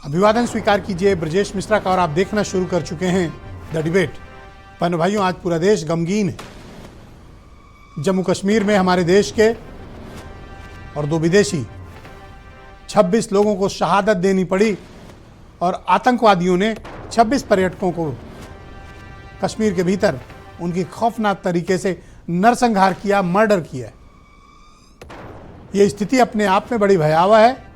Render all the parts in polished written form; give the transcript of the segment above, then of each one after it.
अभिवादन स्वीकार कीजिए ब्रजेश मिश्रा का और आप देखना शुरू कर चुके हैं द डिबेट। बहनों भाइयों, आज पूरा देश गमगीन है। जम्मू कश्मीर में हमारे देश के और 2 विदेशी 26 लोगों को शहादत देनी पड़ी और आतंकवादियों ने 26 पर्यटकों को कश्मीर के भीतर उनकी खौफनाक तरीके से नरसंहार किया, मर्डर किया। ये स्थिति अपने आप में बड़ी भयावह है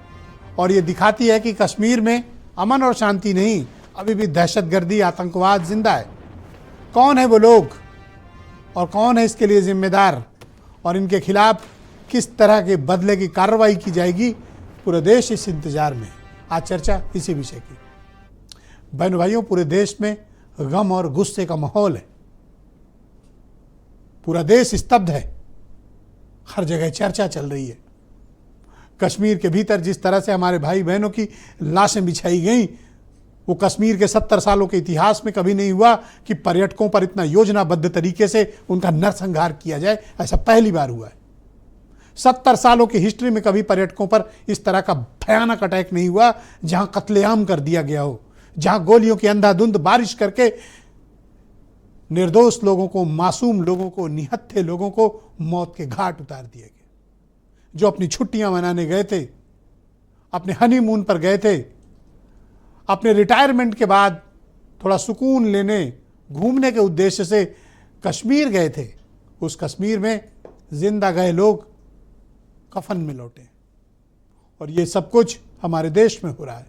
और ये दिखाती है कि कश्मीर में अमन और शांति नहीं, अभी भी दहशतगर्दी, आतंकवाद जिंदा है। कौन है वो लोग और कौन है इसके लिए जिम्मेदार और इनके खिलाफ किस तरह के बदले की कार्रवाई की जाएगी, पूरा देश इस इंतजार में। आज चर्चा इसी विषय की। बहनों भाइयों, पूरे देश में गम और गुस्से का माहौल है। पूरा देश स्तब्ध है, हर जगह चर्चा चल रही है। कश्मीर के भीतर जिस तरह से हमारे भाई बहनों की लाशें बिछाई गई, वो कश्मीर के 70 सालों के इतिहास में कभी नहीं हुआ कि पर्यटकों पर इतना योजनाबद्ध तरीके से उनका नरसंहार किया जाए। ऐसा पहली बार हुआ है। 70 सालों की हिस्ट्री में कभी पर्यटकों पर इस तरह का भयानक अटैक नहीं हुआ जहां कत्लेआम कर दिया गया हो, जहां गोलियों की अंधाधुंध बारिश करके निर्दोष लोगों को, मासूम लोगों को, निहत्थे लोगों को मौत के घाट उतार दिया गया। जो अपनी छुट्टियां मनाने गए थे, अपने हनीमून पर गए थे, अपने रिटायरमेंट के बाद थोड़ा सुकून लेने, घूमने के उद्देश्य से कश्मीर गए थे, उस कश्मीर में जिंदा गए लोग कफन में लौटे। और ये सब कुछ हमारे देश में हो रहा है।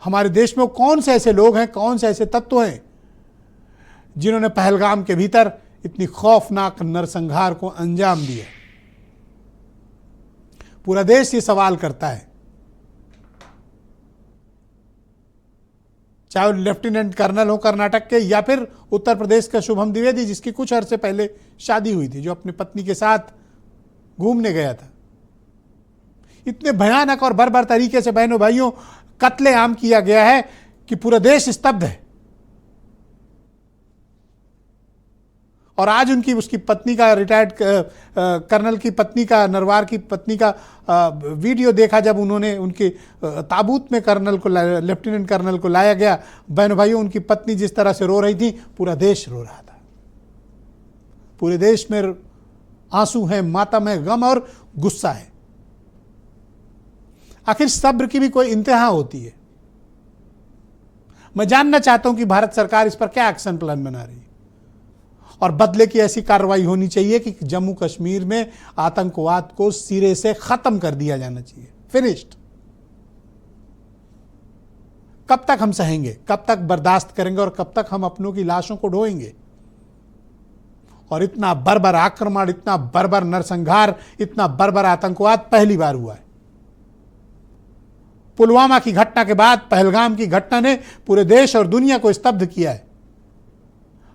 हमारे देश में कौन से ऐसे लोग हैं, कौन से ऐसे तत्व हैं जिन्होंने पहलगाम के भीतर इतनी खौफनाक नरसंहार को अंजाम दिया। पूरा देश ये सवाल करता है। चाहे वो लेफ्टिनेंट कर्नल हो कर्नाटक के या फिर उत्तर प्रदेश का शुभम द्विवेदी, जिसकी कुछ अरसे पहले शादी हुई थी, जो अपनी पत्नी के साथ घूमने गया था। इतने भयानक और बर्बर तरीके से बहनों भाइयों कत्लेआम किया गया है कि पूरा देश स्तब्ध है। और आज उसकी पत्नी का, रिटायर्ड कर्नल की पत्नी का, नरवार की पत्नी का वीडियो देखा जब उन्होंने उनके ताबूत में लेफ्टिनेंट कर्नल को लाया गया। बहनों भाइयों, उनकी पत्नी जिस तरह से रो रही थी, पूरा देश रो रहा था। पूरे देश में आंसू है, मातम है, गम और गुस्सा है। आखिर सब्र की भी कोई इंतहा होती है। मैं जानना चाहता हूं कि भारत सरकार इस पर क्या एक्शन प्लान बना रही है और बदले की ऐसी कार्रवाई होनी चाहिए कि जम्मू कश्मीर में आतंकवाद को सिरे से खत्म कर दिया जाना चाहिए। फिनिश्ड। कब तक हम सहेंगे, कब तक बर्दाश्त करेंगे और कब तक हम अपनों की लाशों को ढोएंगे? और इतना बर्बर आक्रमण, इतना बर्बर नरसंहार, इतना बर्बर आतंकवाद पहली बार हुआ है। पुलवामा की घटना के बाद पहलगाम की घटना ने पूरे देश और दुनिया को स्तब्ध किया है।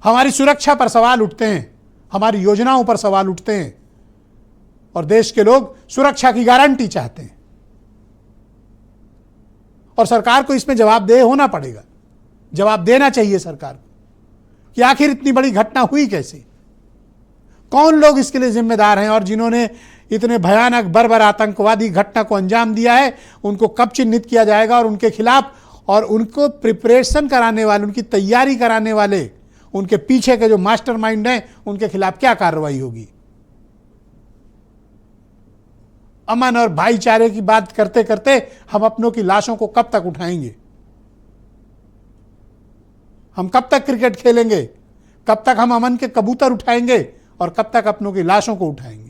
हमारी सुरक्षा पर सवाल उठते हैं, हमारी योजनाओं पर सवाल उठते हैं और देश के लोग सुरक्षा की गारंटी चाहते हैं। और सरकार को इसमें जवाबदेह होना पड़ेगा। जवाब देना चाहिए सरकार को कि आखिर इतनी बड़ी घटना हुई कैसे, कौन लोग इसके लिए जिम्मेदार हैं और जिन्होंने इतने भयानक बर्बर आतंकवादी घटना को अंजाम दिया है, उनको कब चिन्हित किया जाएगा और उनके खिलाफ और उनको प्रिपरेशन कराने वाले, उनकी तैयारी कराने वाले, उनके पीछे के जो मास्टरमाइंड हैं, उनके खिलाफ क्या कार्रवाई होगी? अमन और भाईचारे की बात करते करते हम अपनों की लाशों को कब तक उठाएंगे? हम कब तक क्रिकेट खेलेंगे? कब तक हम अमन के कबूतर उठाएंगे और कब तक अपनों की लाशों को उठाएंगे?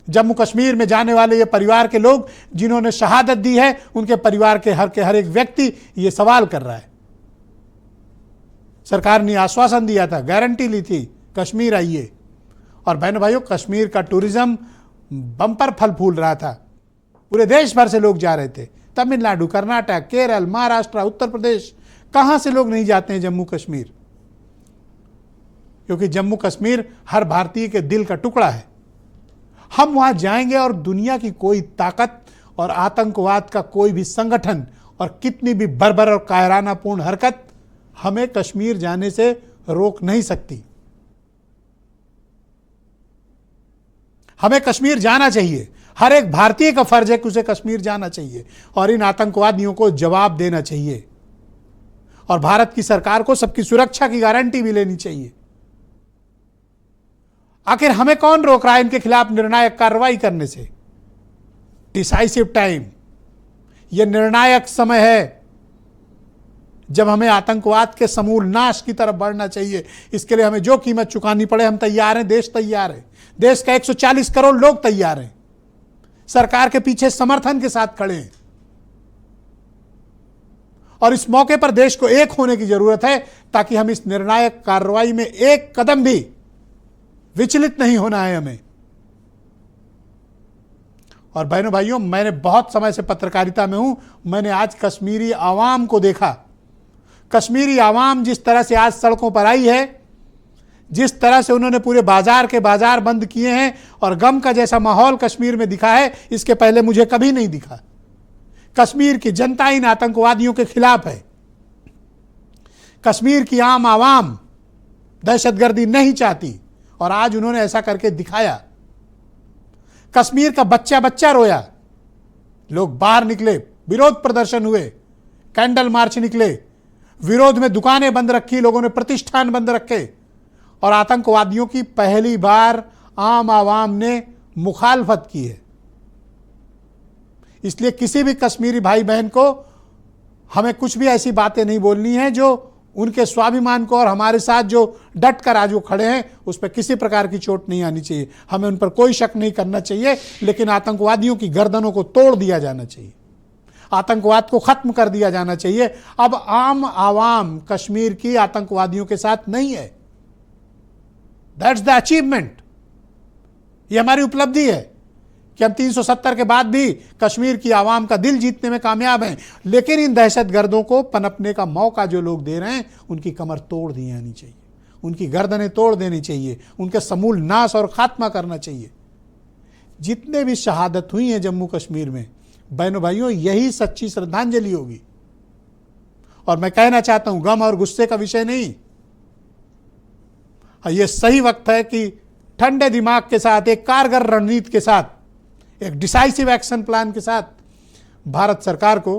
जम्मू कश्मीर में जाने वाले ये परिवार के लोग जिन्होंने शहादत दी है, उनके परिवार के हर एक व्यक्ति ये सवाल कर रहा है। सरकार ने आश्वासन दिया था, गारंटी ली थी, कश्मीर आइए। और बहनों भाइयों, कश्मीर का टूरिज्म बम्पर फल फूल रहा था। पूरे देश भर से लोग जा रहे थे। तमिलनाडु, कर्नाटक, केरल, महाराष्ट्र, उत्तर प्रदेश, कहां से लोग नहीं जाते हैं जम्मू कश्मीर? क्योंकि जम्मू कश्मीर हर भारतीय के दिल का टुकड़ा है। हम वहां जाएंगे और दुनिया की कोई ताकत और आतंकवाद का कोई भी संगठन और कितनी भी बर्बर और कायरानापूर्ण हरकत हमें कश्मीर जाने से रोक नहीं सकती। हमें कश्मीर जाना चाहिए, हर एक भारतीय का फर्ज है कि उसे कश्मीर जाना चाहिए और इन आतंकवादियों को जवाब देना चाहिए और भारत की सरकार को सबकी सुरक्षा की गारंटी भी लेनी चाहिए। आखिर हमें कौन रोक रहा है इनके खिलाफ निर्णायक कार्रवाई करने से? डिसाइसिव टाइम, यह निर्णायक समय है जब हमें आतंकवाद के समूल नाश की तरफ बढ़ना चाहिए। इसके लिए हमें जो कीमत चुकानी पड़े हम तैयार हैं, देश तैयार है, देश का 140 करोड़ लोग तैयार हैं, सरकार के पीछे समर्थन के साथ खड़े हैं। और इस मौके पर देश को एक होने की जरूरत है ताकि हम इस निर्णायक कार्रवाई में एक कदम भी विचलित नहीं होना है हमें। और बहनों भाइयों, मैंने बहुत समय से पत्रकारिता में हूं, मैंने आज कश्मीरी आवाम को देखा। कश्मीरी आवाम जिस तरह से आज सड़कों पर आई है, जिस तरह से उन्होंने पूरे बाजार के बाजार बंद किए हैं और गम का जैसा माहौल कश्मीर में दिखा है, इसके पहले मुझे कभी नहीं दिखा। कश्मीर की जनता इन आतंकवादियों के खिलाफ है। कश्मीर की आम आवाम दहशतगर्दी नहीं चाहती और आज उन्होंने ऐसा करके दिखाया। कश्मीर का बच्चा बच्चा रोया, लोग बाहर निकले, विरोध प्रदर्शन हुए, कैंडल मार्च निकले, विरोध में दुकानें बंद रखी, लोगों ने प्रतिष्ठान बंद रखे और आतंकवादियों की पहली बार आम आवाम ने मुखालफत की है। इसलिए किसी भी कश्मीरी भाई बहन को हमें कुछ भी ऐसी बातें नहीं बोलनी है जो उनके स्वाभिमान को और हमारे साथ जो डट कर आज वो खड़े हैं उस पर किसी प्रकार की चोट नहीं आनी चाहिए। हमें उन पर कोई शक नहीं करना चाहिए, लेकिन आतंकवादियों की गर्दनों को तोड़ दिया जाना चाहिए, आतंकवाद को खत्म कर दिया जाना चाहिए। अब आम आवाम कश्मीर की आतंकवादियों के साथ नहीं है। That's the achievement. यह हमारी उपलब्धि है कि हम 370 के बाद भी कश्मीर की आवाम का दिल जीतने में कामयाब हैं। लेकिन इन दहशतगर्दों को पनपने का मौका जो लोग दे रहे हैं, उनकी कमर तोड़ दी जानी चाहिए, उनकी गर्दनें तोड़ देनी चाहिए, उनके समूल नाश और खात्मा करना चाहिए। जितने भी शहादत हुई हैं जम्मू कश्मीर में, बहनों भाइयों, यही सच्ची श्रद्धांजलि होगी। और मैं कहना चाहता हूं, गम और गुस्से का विषय नहीं, यह सही वक्त है कि ठंडे दिमाग के साथ, एक कारगर रणनीति के साथ, एक डिसाइसिव एक्शन प्लान के साथ भारत सरकार को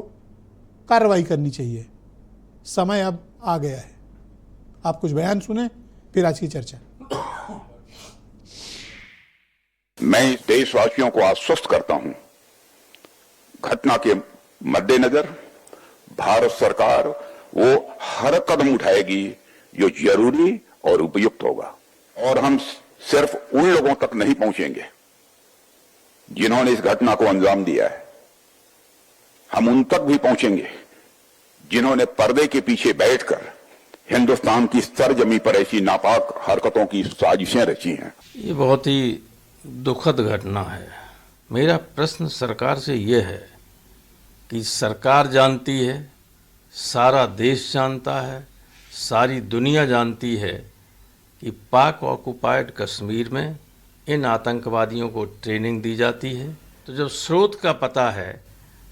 कार्रवाई करनी चाहिए। समय अब आ गया है। आप कुछ बयान सुने, फिर आज की चर्चा। मैं देशवासियों को आश्वस्त करता हूं, घटना के मद्देनजर भारत सरकार वो हर कदम उठाएगी जो जरूरी और उपयुक्त होगा। और हम सिर्फ उन लोगों तक नहीं पहुंचेंगे जिन्होंने इस घटना को अंजाम दिया है, हम उन तक भी पहुंचेंगे जिन्होंने पर्दे के पीछे बैठकर हिंदुस्तान की सरजमी पर ऐसी नापाक हरकतों की साजिशें रची हैं। ये बहुत ही दुखद घटना है। मेरा प्रश्न सरकार से यह है कि सरकार जानती है, सारा देश जानता है, सारी दुनिया जानती है कि पाक ऑक्युपाइड कश्मीर में इन आतंकवादियों को ट्रेनिंग दी जाती है। तो जब स्रोत का पता है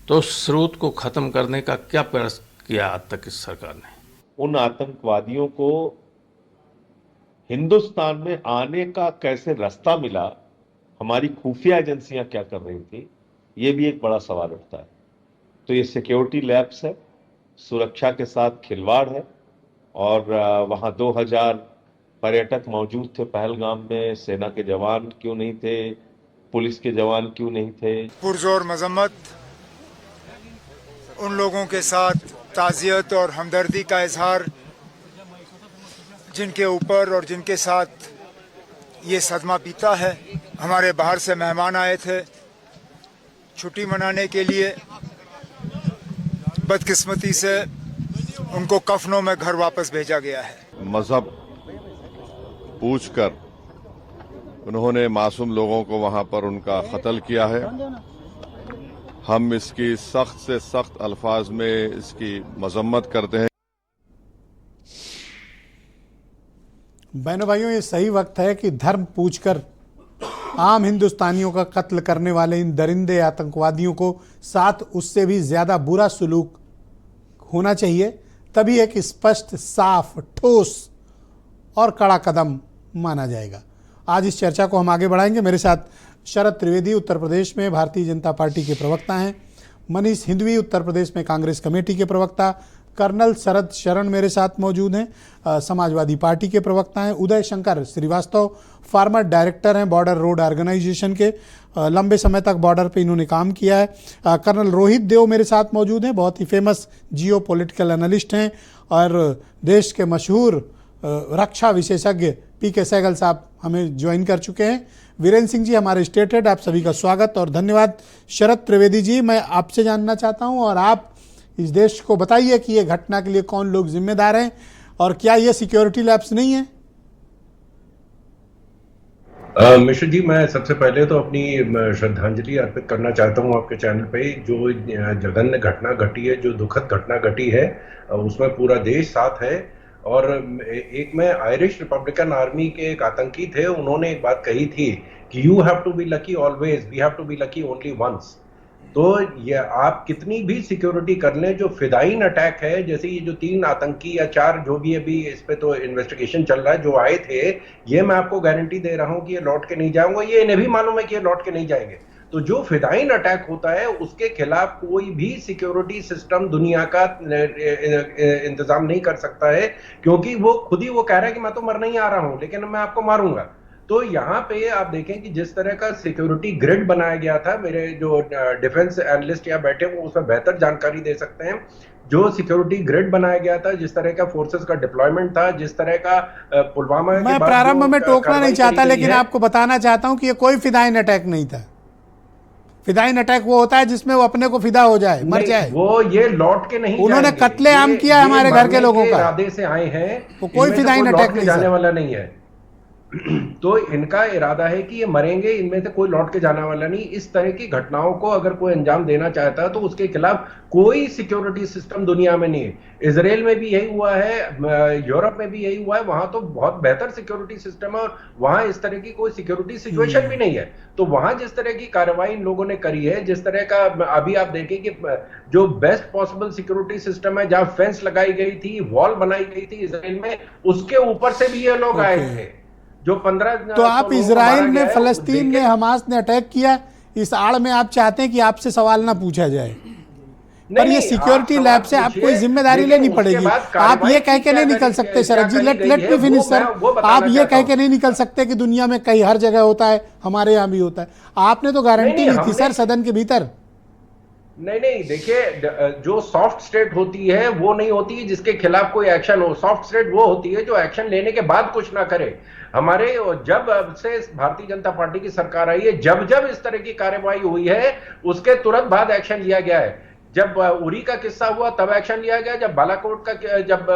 तो स्रोत को ख़त्म करने का क्या प्रयास किया आज तक इस सरकार ने? उन आतंकवादियों को हिंदुस्तान में आने का कैसे रास्ता मिला, हमारी खुफिया एजेंसियां क्या कर रही थी, ये भी एक बड़ा सवाल उठता है। तो ये सिक्योरिटी लैप्स है, सुरक्षा के साथ खिलवाड़ है। और वहाँ 2000 पर्यटक मौजूद थे पहलगाम में, सेना के जवान क्यों नहीं थे, पुलिस के जवान क्यों नहीं थे? पुरजोर मजम्मत उन लोगों के साथ ताज़ियत और हमदर्दी का इजहार जिनके ऊपर और जिनके साथ ये सदमा बीता है। हमारे बाहर से मेहमान आए थे छुट्टी मनाने के लिए, बदकिस्मती से उनको कफनों में घर वापस भेजा गया है। मजहब पूछकर उन्होंने मासूम लोगों को वहां पर उनका कत्ल किया है। हम इसकी सख्त से सख्त अल्फाज में इसकी मजम्मत करते हैं। बहनों भाइयों, ये सही वक्त है कि धर्म पूछकर आम हिंदुस्तानियों का कत्ल करने वाले इन दरिंदे आतंकवादियों को साथ उससे भी ज्यादा बुरा सलूक होना चाहिए। तभी एक स्पष्ट, साफ, ठोस और कड़ा कदम माना जाएगा। आज इस चर्चा को हम आगे बढ़ाएंगे। मेरे साथ शरद त्रिवेदी उत्तर प्रदेश में भारतीय जनता पार्टी के प्रवक्ता हैं, मनीष हिंदवी उत्तर प्रदेश में कांग्रेस कमेटी के प्रवक्ता, कर्नल शरद शरण मेरे साथ मौजूद हैं, समाजवादी पार्टी के प्रवक्ता हैं, उदय शंकर श्रीवास्तव फार्मर डायरेक्टर हैं बॉर्डर रोड ऑर्गेनाइजेशन के, लंबे समय तक बॉर्डर पे इन्होंने काम किया है। कर्नल रोहित देव मेरे साथ मौजूद हैं, बहुत ही फेमस जियो पॉलिटिकल एनालिस्ट हैं, और देश के मशहूर रक्षा विशेषज्ञ पीके सहगल साहब हमें ज्वाइन कर चुके हैं। वीरेंद्र सिंह जी हमारे स्टेट हेड, आप सभी का स्वागत और धन्यवाद। शरद त्रिवेदी जी, मैं आपसे जानना चाहता हूं और आप इस देश को बताइए कि ये घटना के लिए कौन लोग जिम्मेदार हैं और क्या ये सिक्योरिटी लैप्स नहीं है? मिश्र जी, मैं सबसे पहले तो अपनी श्रद्धांजलि अर्पित करना चाहता हूं आपके चैनल पे। जो जघन्य घटना घटी है, जो दुखद घटना घटी है, उसमें पूरा देश साथ है। और एक में आयरिश रिपब्लिकन आर्मी के एक आतंकी थे, उन्होंने एक बात कही थी कि you have to be lucky always, we have to be lucky only once. तो ये आप कितनी भी सिक्योरिटी कर लें, जो फिदायीन अटैक है, जैसे ये जो 3 आतंकी या 4 जो भी अभी इस पे तो इन्वेस्टिगेशन चल रहा है, जो आए थे, ये मैं आपको गारंटी दे रहा हूं कि ये लौट के नहीं जाएंगे। ये इन्हें भी मालूम है कि ये लौट के नहीं जाएंगे। तो जो फिदायीन अटैक होता है उसके खिलाफ कोई भी सिक्योरिटी सिस्टम दुनिया का इंतजाम नहीं कर सकता है, क्योंकि वो खुद ही वो कह रहा है कि मैं तो मरने ही आ रहा हूं, लेकिन मैं आपको मारूंगा। तो यहाँ पे आप देखें कि जिस तरह का सिक्योरिटी ग्रिड बनाया गया था, मेरे जो डिफेंस एनालिस्ट यहाँ बैठे वो उसमें बेहतर जानकारी दे सकते हैं। जो सिक्योरिटी ग्रिड बनाया गया था, जिस तरह का फोर्सेस का डिप्लॉयमेंट था, जिस तरह का पुलवामा के बाद मैं प्रारंभ में टोकना नहीं चाहता, लेकिन आपको बताना चाहता हूं कि ये कोई फिदायीन अटैक नहीं था। फिदायीन अटैक वो होता है जिसमें वो अपने को फिदा हो जाए, मर जाए। वो ये लौट के नहीं, उन्होंने कत्लेआम किया हमारे घर के लोगों का, इरादे से आए हैं, वो कोई फिदायीन अटैक नहीं जाने वाला नहीं है। तो इनका इरादा है कि ये मरेंगे, इनमें से कोई लौट के जाने वाला नहीं। इस तरह की घटनाओं को अगर कोई अंजाम देना चाहता है तो उसके खिलाफ कोई सिक्योरिटी सिस्टम दुनिया में नहीं है। इजराइल में भी यही हुआ है, यूरोप में भी यही हुआ है, वहां तो बहुत बेहतर सिक्योरिटी सिस्टम है और वहां इस तरह की कोई सिक्योरिटी सिचुएशन भी नहीं है। तो वहां जिस तरह की कार्रवाई इन लोगों ने करी है, जिस तरह का अभी आप देखें कि जो बेस्ट पॉसिबल सिक्योरिटी सिस्टम है, जहां फेंस लगाई गई थी, वॉल बनाई गई थी इजराइल में, उसके ऊपर से भी ये लोग आए थे। जो 15 तो आप इजराइल में, फलस्तीन में हमास ने अटैक किया, इस आड़ में आप चाहते हैं कि आपसे सवाल ना पूछा जाए, पर ये सिक्योरिटी लैब से आपको जिम्मेदारी लेनी पड़ेगी। आप ये कह के नहीं निकल सकते शरद जी, लेट मी फिनिश सर। आप ये कह के नहीं निकल सकते कि दुनिया में कहीं हर जगह होता है, हमारे यहाँ भी होता है। आपने तो गारंटी ली थी सर सदन के भीतर। नहीं, देखिए, जो सॉफ्ट स्टेट होती है वो नहीं होती है जिसके खिलाफ कोई एक्शन हो। सॉफ्ट स्टेट वो होती है जो एक्शन लेने के बाद कुछ ना करे। हमारे जब से भारतीय जनता पार्टी की सरकार आई है, जब जब इस तरह की कार्रवाई हुई है, उसके तुरंत बाद एक्शन लिया गया है। जब उरी का किस्सा हुआ तब एक्शन लिया गया, जब बालाकोट का, जब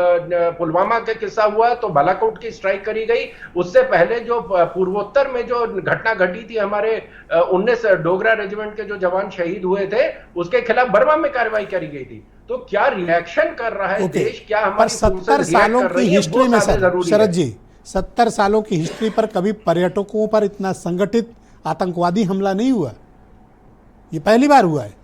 पुलवामा का किस्सा हुआ तो बालाकोट की स्ट्राइक करी गई। उससे पहले जो पूर्वोत्तर में जो घटना घटी थी, हमारे 19 डोगरा रेजिमेंट के जो जवान शहीद हुए थे, उसके खिलाफ बर्मा में कार्रवाई करी गई थी। तो क्या रिएक्शन कर रहा है देश, क्या हमारी 70 सालों की हिस्ट्री में सर, शरद जी 70 सालों की हिस्ट्री पर कभी पर्यटकों पर इतना संगठित आतंकवादी हमला नहीं हुआ, ये पहली बार हुआ है।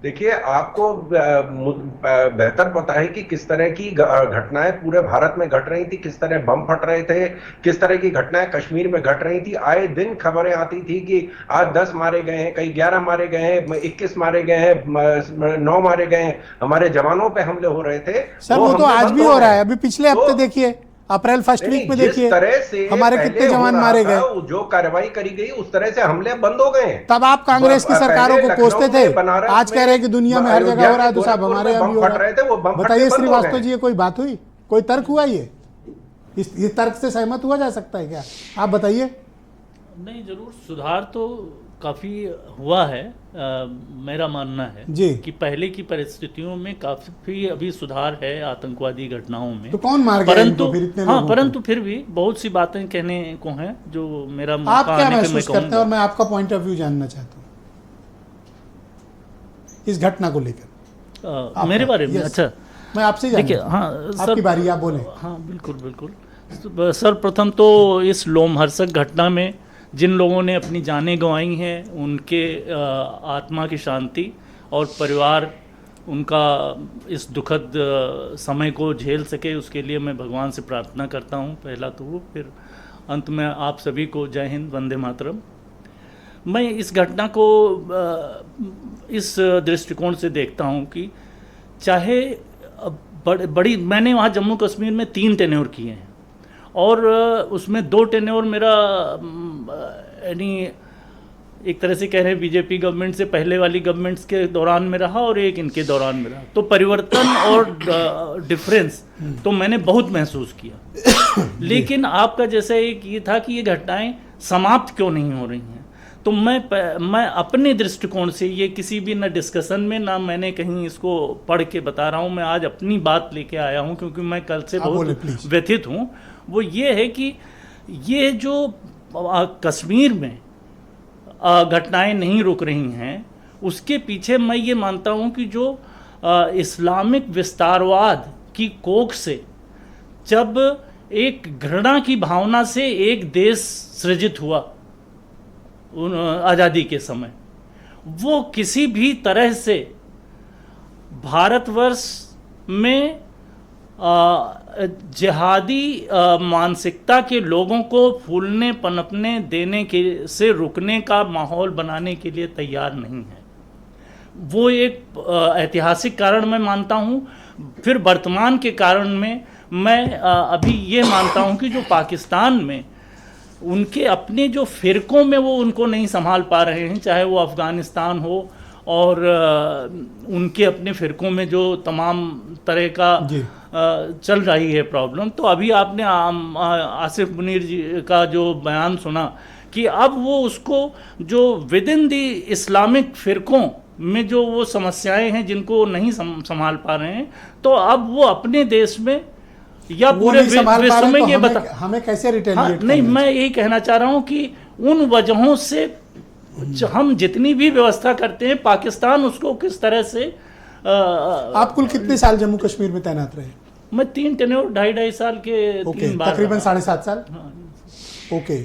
देखिए, आपको बेहतर पता है कि किस तरह की घटनाएं पूरे भारत में घट रही थी, किस तरह बम फट रहे थे, किस तरह की घटनाएं कश्मीर में घट रही थी। आए दिन खबरें आती थी कि आज 10 मारे गए हैं, कई 11 मारे गए हैं, 21 मारे गए हैं, 9 मारे गए हैं, हमारे जवानों पे हमले हो रहे थे। सर वो तो आज भी हो रहा है। अभी पिछले हफ्ते देखिए, अप्रैल फर्स्ट वीक में देखिए हमारे कितने जवान मारे गए। जो कार्रवाई करी गई उस तरह से हमले बंद हो गए। तब आप कांग्रेस की सरकारों को कोसते थे, आज कह रहे हैं कि दुनिया में हर जगह हो रहा है, तो साहब हमारे यहाँ भी हो रहा है। बताइए श्रीवास्तव जी, ये कोई बात हुई, कोई तर्क हुआ? ये इस तर्क से सहमत हुआ जा सकता है क्या? आप बताइए। नहीं, जरूर सुधार तो काफ़ी हुआ है। मेरा मानना है जी कि पहले की परिस्थितियों में काफ़ी अभी सुधार है आतंकवादी घटनाओं में। तो कौन मार गया इनको फिर इतने लोगों को? परंतु फिर भी बहुत सी बातें कहने को हैं जो मेरा आप क्या महसूस करते हैं, और मैं आपका पॉइंट ऑफ व्यू जानना चाहता हूँ इस घटना को लेकर। मेरे बारे में? अच्छा, मैं आपसे देखिए, हाँ सर, आपकी बारी, आप बोले। हाँ बिल्कुल। सर, प्रथम तो इस लोमहर्षक घटना में जिन लोगों ने अपनी जानें गंवाई हैं, उनके आत्मा की शांति और परिवार उनका इस दुखद समय को झेल सके, उसके लिए मैं भगवान से प्रार्थना करता हूँ, पहला तो वो। फिर अंत में आप सभी को जय हिंद, वंदे मातरम। मैं इस घटना को इस दृष्टिकोण से देखता हूँ कि चाहे बड़ी मैंने वहाँ जम्मू कश्मीर में 3 टेन्योर किए हैं और उसमें 2 टेन्योर मेरा यानी एक तरह से कह रहे हैं बीजेपी गवर्नमेंट से पहले वाली गवर्नमेंट्स के दौरान में रहा और एक इनके दौरान में रहा, तो परिवर्तन और डिफरेंस तो मैंने बहुत महसूस किया। लेकिन आपका जैसा एक ये था कि ये घटनाएं समाप्त क्यों नहीं हो रही हैं, तो मैं अपने दृष्टिकोण से, ये किसी भी ना डिस्कशन में ना मैंने कहीं इसको पढ़ के बता रहा हूँ, मैं आज अपनी बात लेके आया हूँ क्योंकि मैं कल से बहुत व्यथित हूँ। वो ये है कि ये जो कश्मीर में घटनाएं नहीं रुक रही हैं, उसके पीछे मैं ये मानता हूँ कि जो इस्लामिक विस्तारवाद की कोख से जब एक घृणा की भावना से एक देश सृजित हुआ आज़ादी के समय, वो किसी भी तरह से भारतवर्ष में जिहादी मानसिकता के लोगों को फूलने पनपने देने के से रुकने का माहौल बनाने के लिए तैयार नहीं है। वो एक ऐतिहासिक कारण मैं मानता हूँ। फिर वर्तमान के कारण में मैं अभी ये मानता हूँ कि जो पाकिस्तान में उनके अपने जो फ़िरक़ों में वो उनको नहीं संभाल पा रहे हैं, चाहे वो अफ़गानिस्तान हो और उनके अपने फ़िरक़ों में जो तमाम तरह का चल रही है प्रॉब्लम। तो अभी आपने आसिफ मुनीर जी का जो बयान सुना कि अब वो उसको जो विद इन दी इस्लामिक फ़िरक़ों में जो वो समस्याएं हैं जिनको नहीं संभाल पा रहे हैं, तो अब वो अपने देश में या पूरे विश्व में ये बता हमें कैसे रिटेलिएट नहीं, मैं यही कहना चाह रहा हूँ कि उन वजहों से हम जितनी भी व्यवस्था करते हैं, पाकिस्तान उसको किस तरह से आप कुल कितने साल जम्मू कश्मीर में तैनात रहे? मैं 3 टेन्योर 2.5 साल के ओके, 3 बार तकरीबन 7.5 साल। ओके,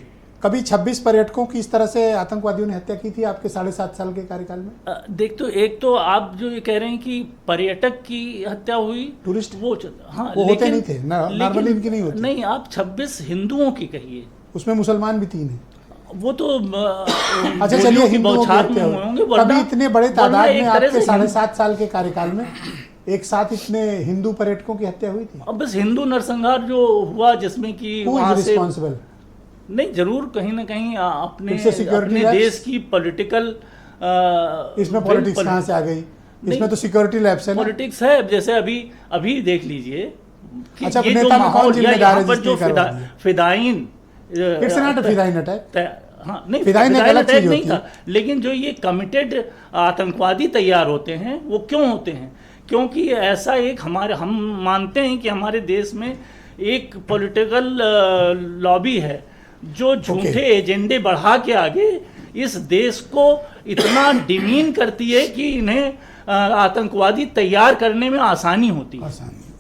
कभी 26 पर्यटकों की इस तरह से आतंकवादियों ने हत्या की थी आपके 7.5 साल के कार्यकाल में? देख, तो एक तो आप जो ये कह रहे हैं कि पर्यटक की हत्या हुई, टूरिस्ट वो हाँ, वो होते नहीं थे, नॉर्मली इनकी नहीं होती। नहीं, आप 26 हिंदुओं की कहिए, उसमें मुसलमान भी 3 हैं। वो तो अच्छा चलिए, हिंदुओं की हत्या हुई। कभी इतने बड़े तादाद में आपके 7.5 साल के कार्यकाल में एक साथ इतने हिंदू पर्यटकों की हत्या हुई थी? अब बस हिंदू नरसंहार जो हुआ जिसमें कि वहाँ से नहीं, जरूर कहीं ना कहीं अपने देश की पॉलिटिकल इसमें पॉलिटिक्स कहाँ से आ गई? इसमें तो सिक्योरिटी लैब्स है, पॉलिटिक्स है। जैसे अभी देख लीजिए, अच्छा, ये जो माहौल यहाँ पर जो fidayeen, it's not a fidayeen attack. हाँ, नहीं, फिदाइन अटैक नहीं था, लेकिन जो ये कमिटेड आतंकवादी तैयार होते हैं, वो क्यों होते हैं? क्योंकि ऐसा एक हम मानते हैं कि हमारे देश में एक पॉलिटिकल लॉबी है जो झूठे एजेंडे बढ़ा के आगे इस देश को इतना डिमीन करती है कि इन्हें आतंकवादी तैयार करने में आसानी होती है।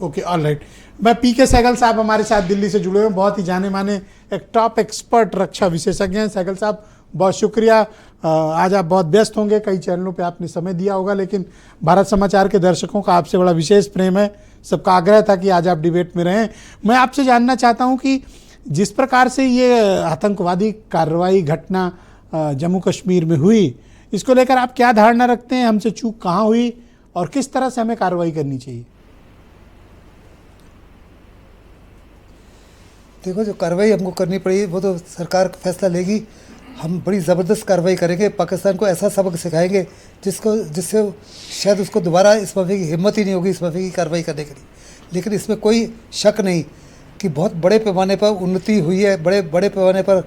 Okay, alright. मैं पीके सहगल साहब हमारे साथ दिल्ली से जुड़े हुए, बहुत ही जाने माने एक टॉप एक्सपर्ट रक्षा विशेषज्ञ हैं। सहगल साहब, बहुत शुक्रिया। आज आप बहुत व्यस्त होंगे, कई चैनलों पे आपने समय दिया होगा, लेकिन भारत समाचार के दर्शकों का आपसे बड़ा विशेष प्रेम है, सबका आग्रह था कि आज आप डिबेट में रहें। मैं आपसे जानना चाहता हूं कि जिस प्रकार से ये आतंकवादी कार्रवाई घटना जम्मू कश्मीर में हुई, इसको लेकर आप क्या धारणा रखते हैं? हमसे चूक कहाँ हुई और किस तरह से हमें कार्रवाई करनी चाहिए? देखो, जो कार्रवाई हमको करनी पड़ी वो तो सरकार फैसला लेगी। हम बड़ी ज़बरदस्त कार्रवाई करेंगे, पाकिस्तान को ऐसा सबक सिखाएंगे जिससे शायद उसको दोबारा इस माफी की हिम्मत ही नहीं होगी इस माफी की कार्रवाई करने के लिए। लेकिन इसमें कोई शक नहीं कि बहुत बड़े पैमाने पर उन्नति हुई है, बड़े पैमाने पर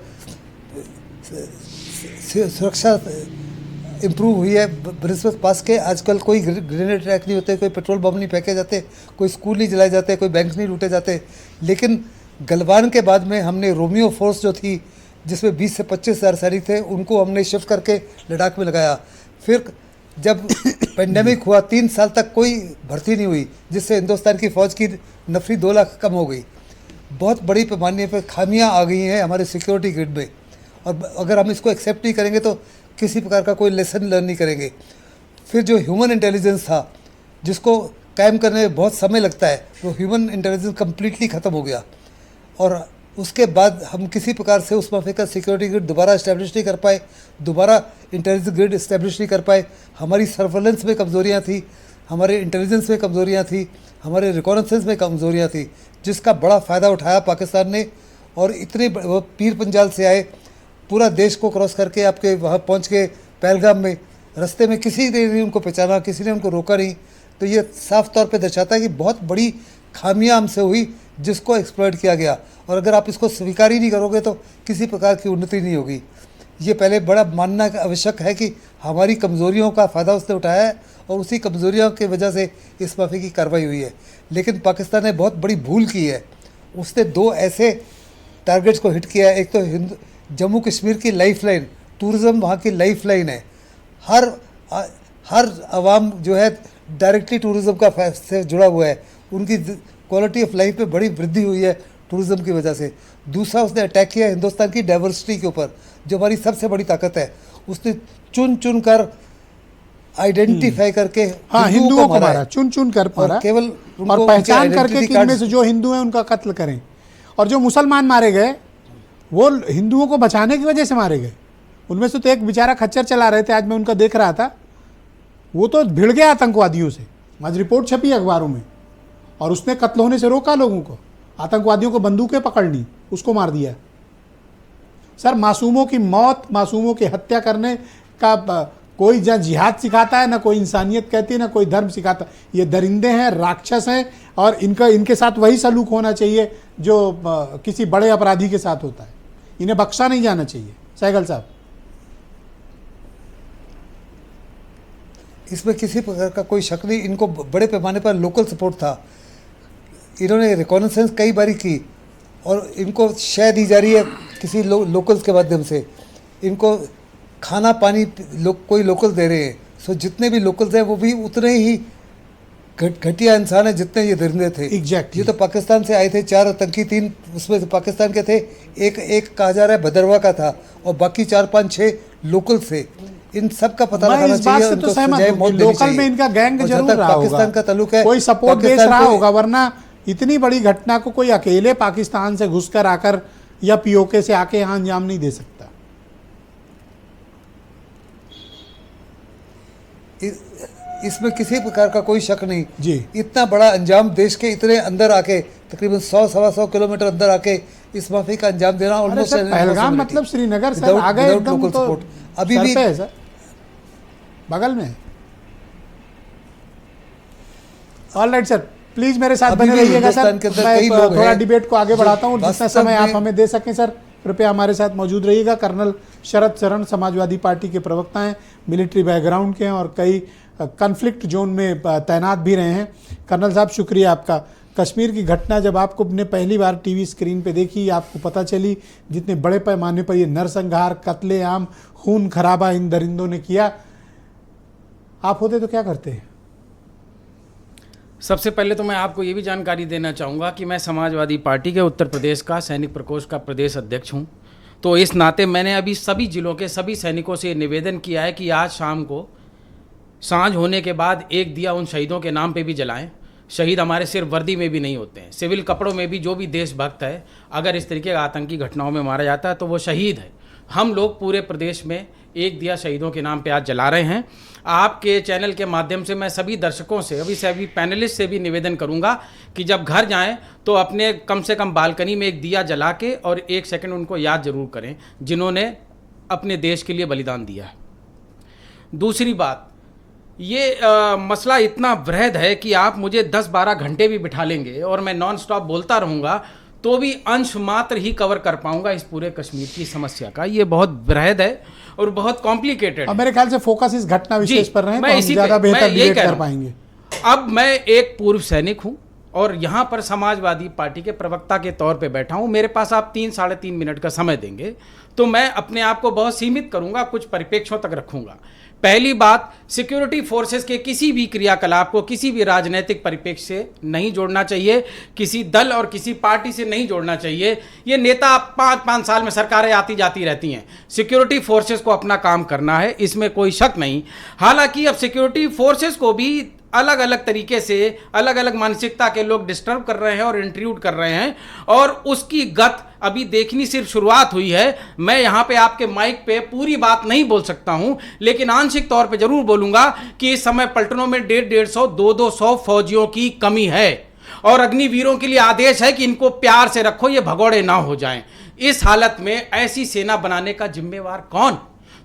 सुरक्षा इम्प्रूव हुई है। ब्रिस्बेन पास के आजकल कोई ग्रेनेड अटैक नहीं होते, कोई पेट्रोल बम नहीं फेंके जाते, कोई स्कूल नहीं जलाए जाते, कोई बैंक नहीं लूटे जाते। लेकिन गलवान के बाद में हमने रोमियो फोर्स जो थी, जिसमें 20 से 25 हज़ार सैनिक थे, उनको हमने शिफ्ट करके लद्दाख में लगाया। फिर जब पेंडेमिक हुआ, 3 साल तक कोई भर्ती नहीं हुई, जिससे हिंदुस्तान की फ़ौज की नफरी 2 लाख कम हो गई। बहुत बड़ी पैमाने पर खामियां आ गई हैं हमारे सिक्योरिटी ग्रिड में, और अगर हम इसको एक्सेप्ट नहीं करेंगे तो किसी प्रकार का कोई लेसन लर्न नहीं करेंगे। फिर जो ह्यूमन इंटेलिजेंस था, जिसको कायम करने में बहुत समय लगता है, वो ह्यूमन इंटेलिजेंस कम्प्लीटली ख़त्म हो गया। और उसके बाद हम किसी प्रकार से उस माफिया का सिक्योरिटी ग्रिड दोबारा इस्टेब्लिश नहीं कर पाए, दोबारा इंटेलिजेंस ग्रिड इस्टेब्लिश नहीं कर पाए। हमारी सर्वेलेंस में कमज़ोरियाँ थी, हमारे इंटेलिजेंस में कमज़ोरियाँ थी, हमारे रिकॉनेसेंस में कमज़ोरियाँ थी, जिसका बड़ा फ़ायदा उठाया पाकिस्तान ने। और इतने वो पीर पंजाल से आए, पूरा देश को क्रॉस करके आपके वहाँ पहुँच के पहलगाम में, रास्ते में किसी ने नहीं उनको पहचाना, किसी ने उनको रोका नहीं। तो ये साफ तौर पे दर्शाता है कि बहुत बड़ी खामियां हमसे हुई जिसको एक्सप्लॉइट किया गया, और अगर आप इसको स्वीकार ही नहीं करोगे तो किसी प्रकार की उन्नति नहीं होगी। ये पहले बड़ा मानना आवश्यक है कि हमारी कमज़ोरियों का फ़ायदा उसने उठाया है और उसी कमज़ोरियों की वजह से इस माफी की कार्रवाई हुई है। लेकिन पाकिस्तान ने बहुत बड़ी भूल की है, उसने 2 ऐसे टारगेट्स को हिट किया है। एक तो जम्मू कश्मीर की लाइफ लाइन, टूरिज़्म वहाँ की लाइफ लाइन है। हर आवाम जो है डायरेक्टली टूरिज़्म का से जुड़ा हुआ है, उनकी क्वालिटी ऑफ लाइफ में बड़ी वृद्धि हुई है टूरिज़्म की वजह से। दूसरा, उसने अटैक किया हिंदुस्तान की डाइवर्सिटी के ऊपर, जो हमारी सबसे बड़ी ताकत है। उसने चुन चुन कर आइडेंटिफाई करके हिंदुओं को मारा, चुन चुन कर मारा, केवल और पहचान करके कि इनमें से जो हिंदू हैं उनका कत्ल करें। और जो मुसलमान मारे गए वो हिंदुओं को बचाने की वजह से मारे गए। उनमें से तो एक बेचारा खच्चर चला रहे थे, आज मैं उनका देख रहा था, वो तो भिड़ गया आतंकवादियों से। आज रिपोर्ट छपी अखबारों में, और उसने कत्ल होने से रोका लोगों को। आतंकवादियों को बंदूकें पकड़ ली, उसको मार दिया। सर, मासूमों की मौत, मासूमों की हत्या करने का कोई जिहाद सिखाता है, ना कोई इंसानियत कहती है, ना कोई धर्म सिखाता। ये दरिंदे हैं, राक्षस हैं, और इनके साथ वही सलूक होना चाहिए जो किसी बड़े अपराधी के साथ होता है। इन्हें बख्शा नहीं जाना चाहिए। सहगल साहब, इसमें किसी प्रकार का कोई शक नहीं, इनको बड़े पैमाने पर लोकल सपोर्ट था। इन्होंने रिकॉनेसेंस कई बारी की और इनको शय दी जा रही है किसी लोकल्स के माध्यम से। इनको खाना पानी कोई लोकल दे रहे हैं। सो जितने भी लोकल्स हैं वो भी उतने ही घटिया इंसान है जितने ये दरिंदे थे। Exactly. ये तो पाकिस्तान से आए थे, 4 आतंकी, 3 उसमें से पाकिस्तान के थे, एक कहा जा रहा है भदरवा का था, और बाकी 4, 5, 6 लोकल थे। इन सब का पता लगाना चाहिए। तो सहमत हूं कि लोकल में इनका गैंग जरूर रहा होगा, पाकिस्तान का ताल्लुक है, कोई सपोर्ट बेस रहा होगा, वरना इतनी बड़ी घटना को कोई अकेले पाकिस्तान से घुसकर आकर या पीओके से आके यहाँ अंजाम नहीं दे सकता। इसमें किसी प्रकार का कोई शक नहीं जी। इतना बड़ा अंजाम देश के इतने अंदर आके, तकरीबन 100-125 किलोमीटर अंदर आके इस माफी का अंजाम देना। पहलगाम मतलब श्रीनगर सर, आ गए एकदम, तो अभी भी है सर, बगल में। ऑल राइट सर, प्लीज मेरे साथ बने रहिएगा सर। मैं थोड़ा डिबेट को आगे बढ़ाता हूँ, जितना समय आप हमें दे सकें सर, कृपया हमारे साथ मौजूद रहिएगा। कर्नल शरद शरण समाजवादी पार्टी के प्रवक्ता हैं, मिलिट्री बैकग्राउंड के हैं और कई कॉन्फ्लिक्ट जोन में तैनात भी रहे हैं। कर्नल साहब, शुक्रिया आपका। कश्मीर की घटना जब आपको अपने पहली बार टीवी स्क्रीन पे देखी, आपको पता चली जितने बड़े पैमाने पर ये नरसंहार, कत्लेआम, खून खराबा इन दरिंदों ने किया, आप होते तो क्या करते? सबसे पहले तो मैं आपको ये भी जानकारी देना चाहूँगा कि मैं समाजवादी पार्टी के उत्तर प्रदेश का सैनिक प्रकोष्ठ का प्रदेश अध्यक्ष हूँ। तो इस नाते मैंने अभी सभी जिलों के सभी सैनिकों से निवेदन किया है कि आज शाम को सांझ होने के बाद एक दिया उन शहीदों के नाम पे भी जलाएं। शहीद हमारे सिर्फ वर्दी में भी नहीं होते हैं, सिविल कपड़ों में भी जो भी देशभक्त है, अगर इस तरीके के आतंकी घटनाओं में मारा जाता है तो वो शहीद है। हम लोग पूरे प्रदेश में एक दिया शहीदों के नाम पे आज जला रहे हैं। आपके चैनल के माध्यम से मैं सभी दर्शकों से, अभी पैनलिस्ट से भी निवेदन करूंगा कि जब घर जाएं तो अपने कम से कम बालकनी में एक दिया जला के और 1 सेकंड उनको याद जरूर करें जिन्होंने अपने देश के लिए बलिदान दिया है। दूसरी बात, ये मसला इतना वृहद है कि आप मुझे 10-12 घंटे भी बिठा लेंगे और मैं नॉन स्टॉप बोलता रहूँगा तो भी अंश मात्र ही कवर कर पाऊंगा इस पूरे कश्मीर की समस्या का। ये बहुत वृहद है और बहुत कॉम्प्लिकेटेड है। मेरे ख्याल से फोकस इस घटना विशेष पर रहे, तो हम ज़्यादा बेहतर डिबेट कर पाएंगे। अब मैं एक पूर्व सैनिक हूं और यहाँ पर समाजवादी पार्टी के प्रवक्ता के तौर पे बैठा हूं। मेरे पास आप 3-3.5 मिनट का समय देंगे तो मैं अपने आप को बहुत सीमित करूंगा, कुछ परिप्रेक्ष्यों तक रखूंगा। पहली बात, सिक्योरिटी फोर्सेस के किसी भी क्रियाकलाप को किसी भी राजनीतिक परिप्रेक्ष्य से नहीं जोड़ना चाहिए, किसी दल और किसी पार्टी से नहीं जोड़ना चाहिए। ये नेता 5-5 साल में सरकारें आती जाती रहती हैं। सिक्योरिटी फोर्सेस को अपना काम करना है, इसमें कोई शक नहीं। हालांकि अब सिक्योरिटी फोर्सेस को भी अलग अलग तरीके से अलग अलग मानसिकता के लोग डिस्टर्ब कर रहे हैं और इंट्रूड कर रहे हैं, और उसकी गत अभी देखनी सिर्फ शुरुआत हुई है। मैं यहां पे आपके माइक पे पूरी बात नहीं बोल सकता हूं, लेकिन आंशिक तौर पे जरूर बोलूंगा कि इस समय पलटनों में 150-150, 200 फौजियों की कमी है, और अग्निवीरों के लिए आदेश है कि इनको प्यार से रखो, ये भगोड़े ना हो जाएं। इस हालत में ऐसी सेना बनाने का जिम्मेवार कौन?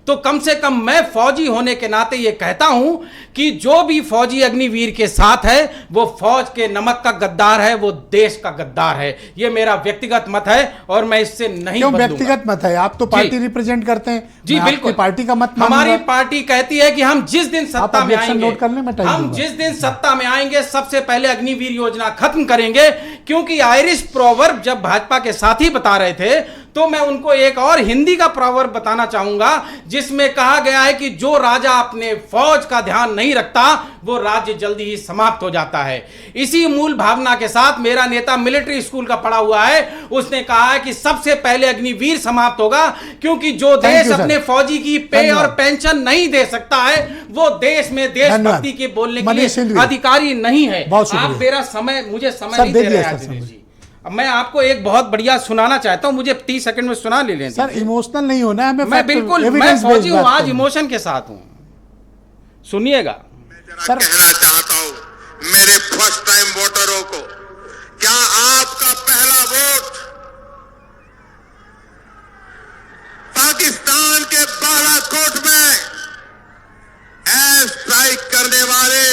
तो कम से कम मैं फौजी होने के नाते ये कहता हूं कि जो भी फौजी अग्निवीर के साथ है वो फौज के नमक का गद्दार है, वो देश का गद्दार है। ये मेरा व्यक्तिगत मत है और मैं इससे नहीं क्यों बदलूंगा। व्यक्तिगत मत है? आप तो पार्टी रिप्रेजेंट करते हैं। जी मैं बिल्कुल, आपकी पार्टी का मत हमारी मानूंगा। पार्टी कहती है कि हम जिस दिन सत्ता में आएंगे, नोट कर लें, मैं टाइम हम दूंगा। जिस दिन सत्ता में आएंगे सबसे पहले अग्निवीर योजना खत्म करेंगे। क्योंकि आयरिश प्रोवर्ब जब भाजपा के साथी बता रहे थे तो मैं उनको एक और हिंदी का प्रोवर्ब बताना चाहूंगा, जिसमें कहा गया है कि जो राजा अपने फौज का ध्यान नहीं रखता वो राज्य जल्दी ही समाप्त हो जाता है। इसी मूल भावना के साथ मेरा नेता मिलिट्री स्कूल का पढ़ा हुआ है, उसने कहा है कि सबसे पहले अग्निवीर समाप्त होगा, क्योंकि जो देश अपने फौजी की पे और पेंशन नहीं दे सकता है वो देश में देशभक्ति के बोलने के लिए अधिकारी नहीं है। आप मेरा समय, मुझे समय नहीं दे रहे हैं जी। अब मैं आपको एक बहुत बढ़िया सुनाना चाहता हूं, मुझे 30 सेकंड में सुना ले लें सर। इमोशनल नहीं होना है, मैं बिल्कुल, मैं फौजी हूं, आज इमोशन के साथ हूं, सुनिएगा। सर कहना चाहता हूं मेरे फर्स्ट टाइम वोटरों को, क्या आपका पहला वोट पाकिस्तान के बालाकोट में एयर स्ट्राइक करने वाले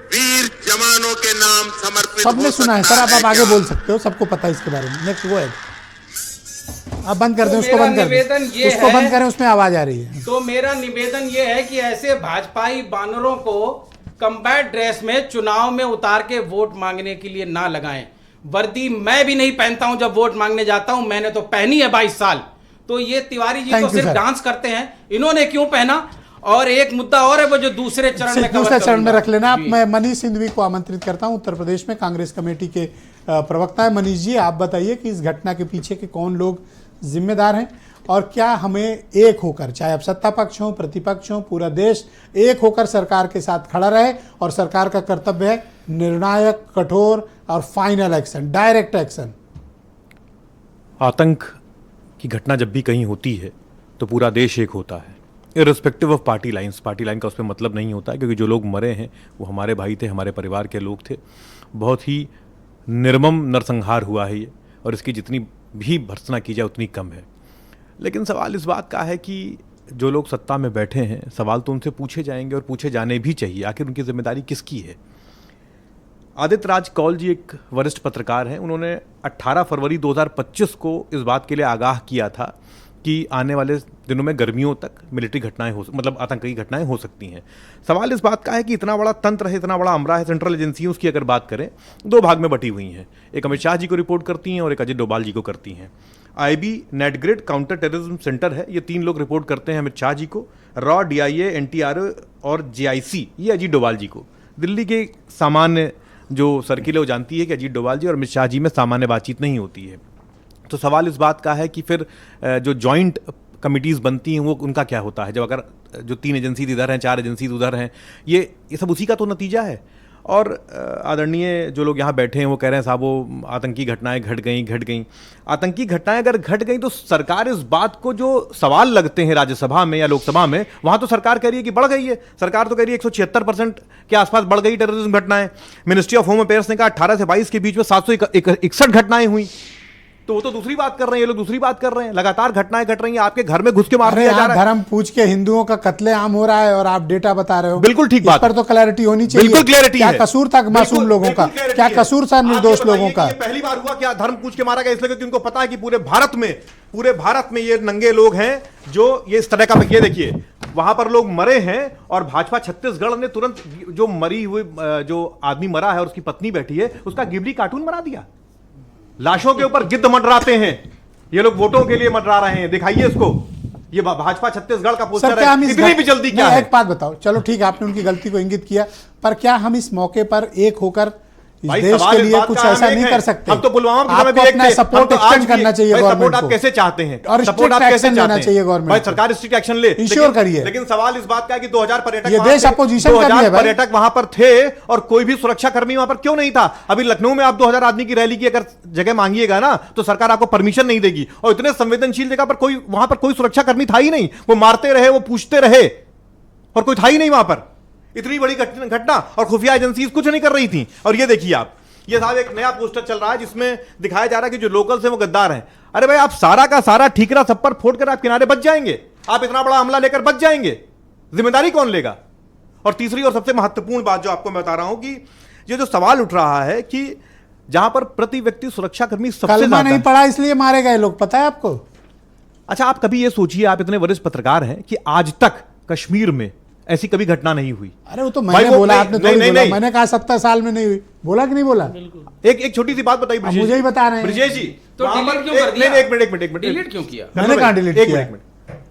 वीर जवानों के नाम समर्पित? सबने सुना है सर, आप आगे बोल सकते हो, सबको पता है इसके बारे में। Next go ahead. आप बंद कर दें, उसको बंद कर दें, उसको बंद करें, उसमें आवाज आ रही है। तो मेरा निवेदन यह है कि ऐसे भाजपाई बानरों को कम्बैट ड्रेस में चुनाव में उतार के वोट मांगने के लिए ना लगाएं। वर्दी मैं भी नहीं पहनता हूं जब वोट मांगने जाता हूं, मैंने तो पहनी है 22 साल। तो ये तिवारी जी तो सिर्फ डांस करते हैं, इन्होंने क्यों पहना? और एक मुद्दा और है वो जो दूसरे चरण में रख लेना आप। मैं मनीष सिंधवी को आमंत्रित करता हूं, उत्तर प्रदेश में कांग्रेस कमेटी के प्रवक्ता है। मनीष जी, आप बताइए कि इस घटना के पीछे के कौन लोग जिम्मेदार हैं, और क्या हमें एक होकर, चाहे अब सत्ता पक्ष हो प्रतिपक्ष हो, पूरा देश एक होकर सरकार के साथ खड़ा रहे, और सरकार का कर्तव्य है निर्णायक, कठोर और फाइनल एक्शन, डायरेक्ट एक्शन। आतंक की घटना जब भी कहीं होती है तो पूरा देश एक होता है, irrespective of party lines. Party line का उस पर मतलब नहीं होता है, क्योंकि जो लोग मरे हैं वो हमारे भाई थे, हमारे परिवार के लोग थे। बहुत ही निर्मम नरसंहार हुआ है ये, और इसकी जितनी भी भर्त्सना की जाए उतनी कम है। लेकिन सवाल इस बात का है कि जो लोग सत्ता में बैठे हैं, सवाल तो उनसे पूछे जाएंगे और पूछे जाने भी चाहिए, आखिर उनकी जिम्मेदारी किसकी है। आदित्य राज कौल जी एक वरिष्ठ पत्रकार हैं, उन्होंने 18 फरवरी 2025 को इस बात के लिए आगाह किया था कि आने वाले दिनों में गर्मियों तक मिलिट्री घटनाएं मतलब आतंकी घटनाएं हो सकती हैं। सवाल इस बात का है कि इतना बड़ा तंत्र है, इतना बड़ा अमरा है, सेंट्रल एजेंसियां, उसकी अगर बात करें दो भाग में बटी हुई हैं। एक अमित शाह जी को रिपोर्ट करती हैं और एक अजय डोभाल जी को करती हैं। IB NATGRID counter terrorism centre है, ये 3 लोग रिपोर्ट करते हैं अमित शाह जी को, रॉ DIA NTRO और JIC ये अजीत डोभाल जी को। दिल्ली के सामान्य जो सर्किल है वो जानती है कि अजीत डोभाल जी और अमित शाह जी में सामान्य बातचीत नहीं होती है। तो सवाल इस बात का है कि फिर जो जॉइंट कमिटीज़ बनती हैं वो उनका क्या होता है, जब अगर जो 3 एजेंसी इधर हैं, 4 एजेंसी उधर हैं, ये सब उसी का तो नतीजा है। और आदरणीय जो लोग यहाँ बैठे हैं वो कह रहे हैं साहब वो आतंकी घटनाएं घट गई। आतंकी घटनाएं अगर घट गई तो सरकार इस बात को, जो सवाल लगते हैं राज्यसभा में या लोकसभा में, वहाँ तो सरकार कह रही है कि बढ़ गई है। सरकार तो कह रही है 176% के आसपास बढ़ गई टेररिज्म घटनाएं। मिनिस्ट्री ऑफ होम अफेयर्स ने कहा 18 से 22 के बीच में 761 घटनाएं हुई। तो वो तो दूसरी बात कर रहे हैं, ये लोग दूसरी बात कर रहे हैं। लगातार घटनाएं घट रही हैं, आपके घर में घुस के मार दिया जा रहा है। धर्म पूछ के हिंदुओं का कत्लेआम हो रहा है और आप डेटा बता रहे हो। बिल्कुल ठीक बात, इस पर तो क्लैरिटी होनी चाहिए। बिल्कुल क्लैरिटी है। क्या कसूर था मासूम लोगों का, क्या कसूर था निर्दोष लोगों का? पहली बार हुआ क्या धर्म पूछ के मारा गया? इसलिए क्योंकि उनको पता है कि पूरे भारत में ये नंगे लोग हैं जो ये इस तरह का, ये देखिए वहां पर लोग मरे हैं और भाजपा छत्तीसगढ़ ने तुरंत जो मरी हुई, जो आदमी मरा है और उसकी पत्नी बैठी है, उसका गिबली कार्टून बना दिया। लाशों के ऊपर गिद्ध मंडराते हैं, ये लोग वोटों के लिए मंडरा रहे हैं। दिखाइए इसको, ये भाजपा छत्तीसगढ़ का पोस्टर है। इतनी भी जल्दी क्या है? एक बात बताओ, चलो ठीक है आपने उनकी गलती को इंगित किया, पर क्या हम इस मौके पर एक होकर इस भाई, देश सवाल के इस लिए बात कुछ का ऐसा हम एक नहीं हैं। कर सकते। हम तो पुलवामा के समय आपको भी एक अपना थे। सपोर्ट हम तो आज एक्सटेंड भी- करना चाहिए भाई, गवर्नमेंट सपोर्ट आप को। कैसे चाहते हैं और सपोर्ट आप strict कैसे action चाहते लेना हैं चाहिए गवर्नमेंट भाई, को। सरकार स्ट्रिक्ट एक्शन ले, Ensure करिए। लेकिन सवाल इस बात का है कि 2000 पर्यटक ये वहां देश थे, opposition का भी है 2000 भाई। पर्यटक वहां पर थे और कोई भी सुरक्षा कर्मी वहां पर क्यों नहीं था? अभी लखनऊ में आप 2000 आदमी की रैली की अगर जगह मांगिएगा ना तो सरकार आपको परमिशन नहीं देगी, और इतने संवेदनशील जगह पर कोई वहां पर कोई सुरक्षा कर्मी था ही नहीं। वो मारते रहे, वो पूछते रहे और कोई था ही नहीं वहां पर। इतनी बड़ी घटना और खुफिया एजेंसी कुछ नहीं कर रही थी। और ये देखिए आप, ये साहब एक नया पोस्टर चल रहा है जिसमें दिखाया जा रहा है कि जो लोकल्स हैं वो गद्दार हैं। अरे भाई, आप सारा का सारा ठीकरा छप्पर फोड़ कर आप किनारे बच जाएंगे? आप इतना बड़ा हमला लेकर बच जाएंगे? जिम्मेदारी कौन लेगा? और तीसरी और सबसे महत्वपूर्ण बात जो आपको मैं बता रहा हूं कि ये जो सवाल उठ रहा है कि जहां पर प्रति व्यक्ति सुरक्षाकर्मी सबसे कलमा ज्यादा नहीं पड़ा इसलिए मारे गए लोग, पता है आपको? अच्छा, आप कभी ये सोचिए, आप इतने वरिष्ठ पत्रकार हैं कि आज तक कश्मीर में ऐसी कभी घटना नहीं हुई। अरे वो तो भाई मैंने वो बोला, नहीं- आपने नहीं- थोड़ी नहीं- बोला। नहीं। मैंने कहा 70 साल में नहीं हुई, बोला कि नहीं बोला? एक छोटी सी बात बताइए ब्रिजेश मुझे ही बता रहे हैं। ब्रिजेश जी, तो वहां डिलीट पर क्यों कर दिया? नहीं, एक मिनट डिलीट क्यों किया? मैंने कहा डिलीट एक किया? मिनट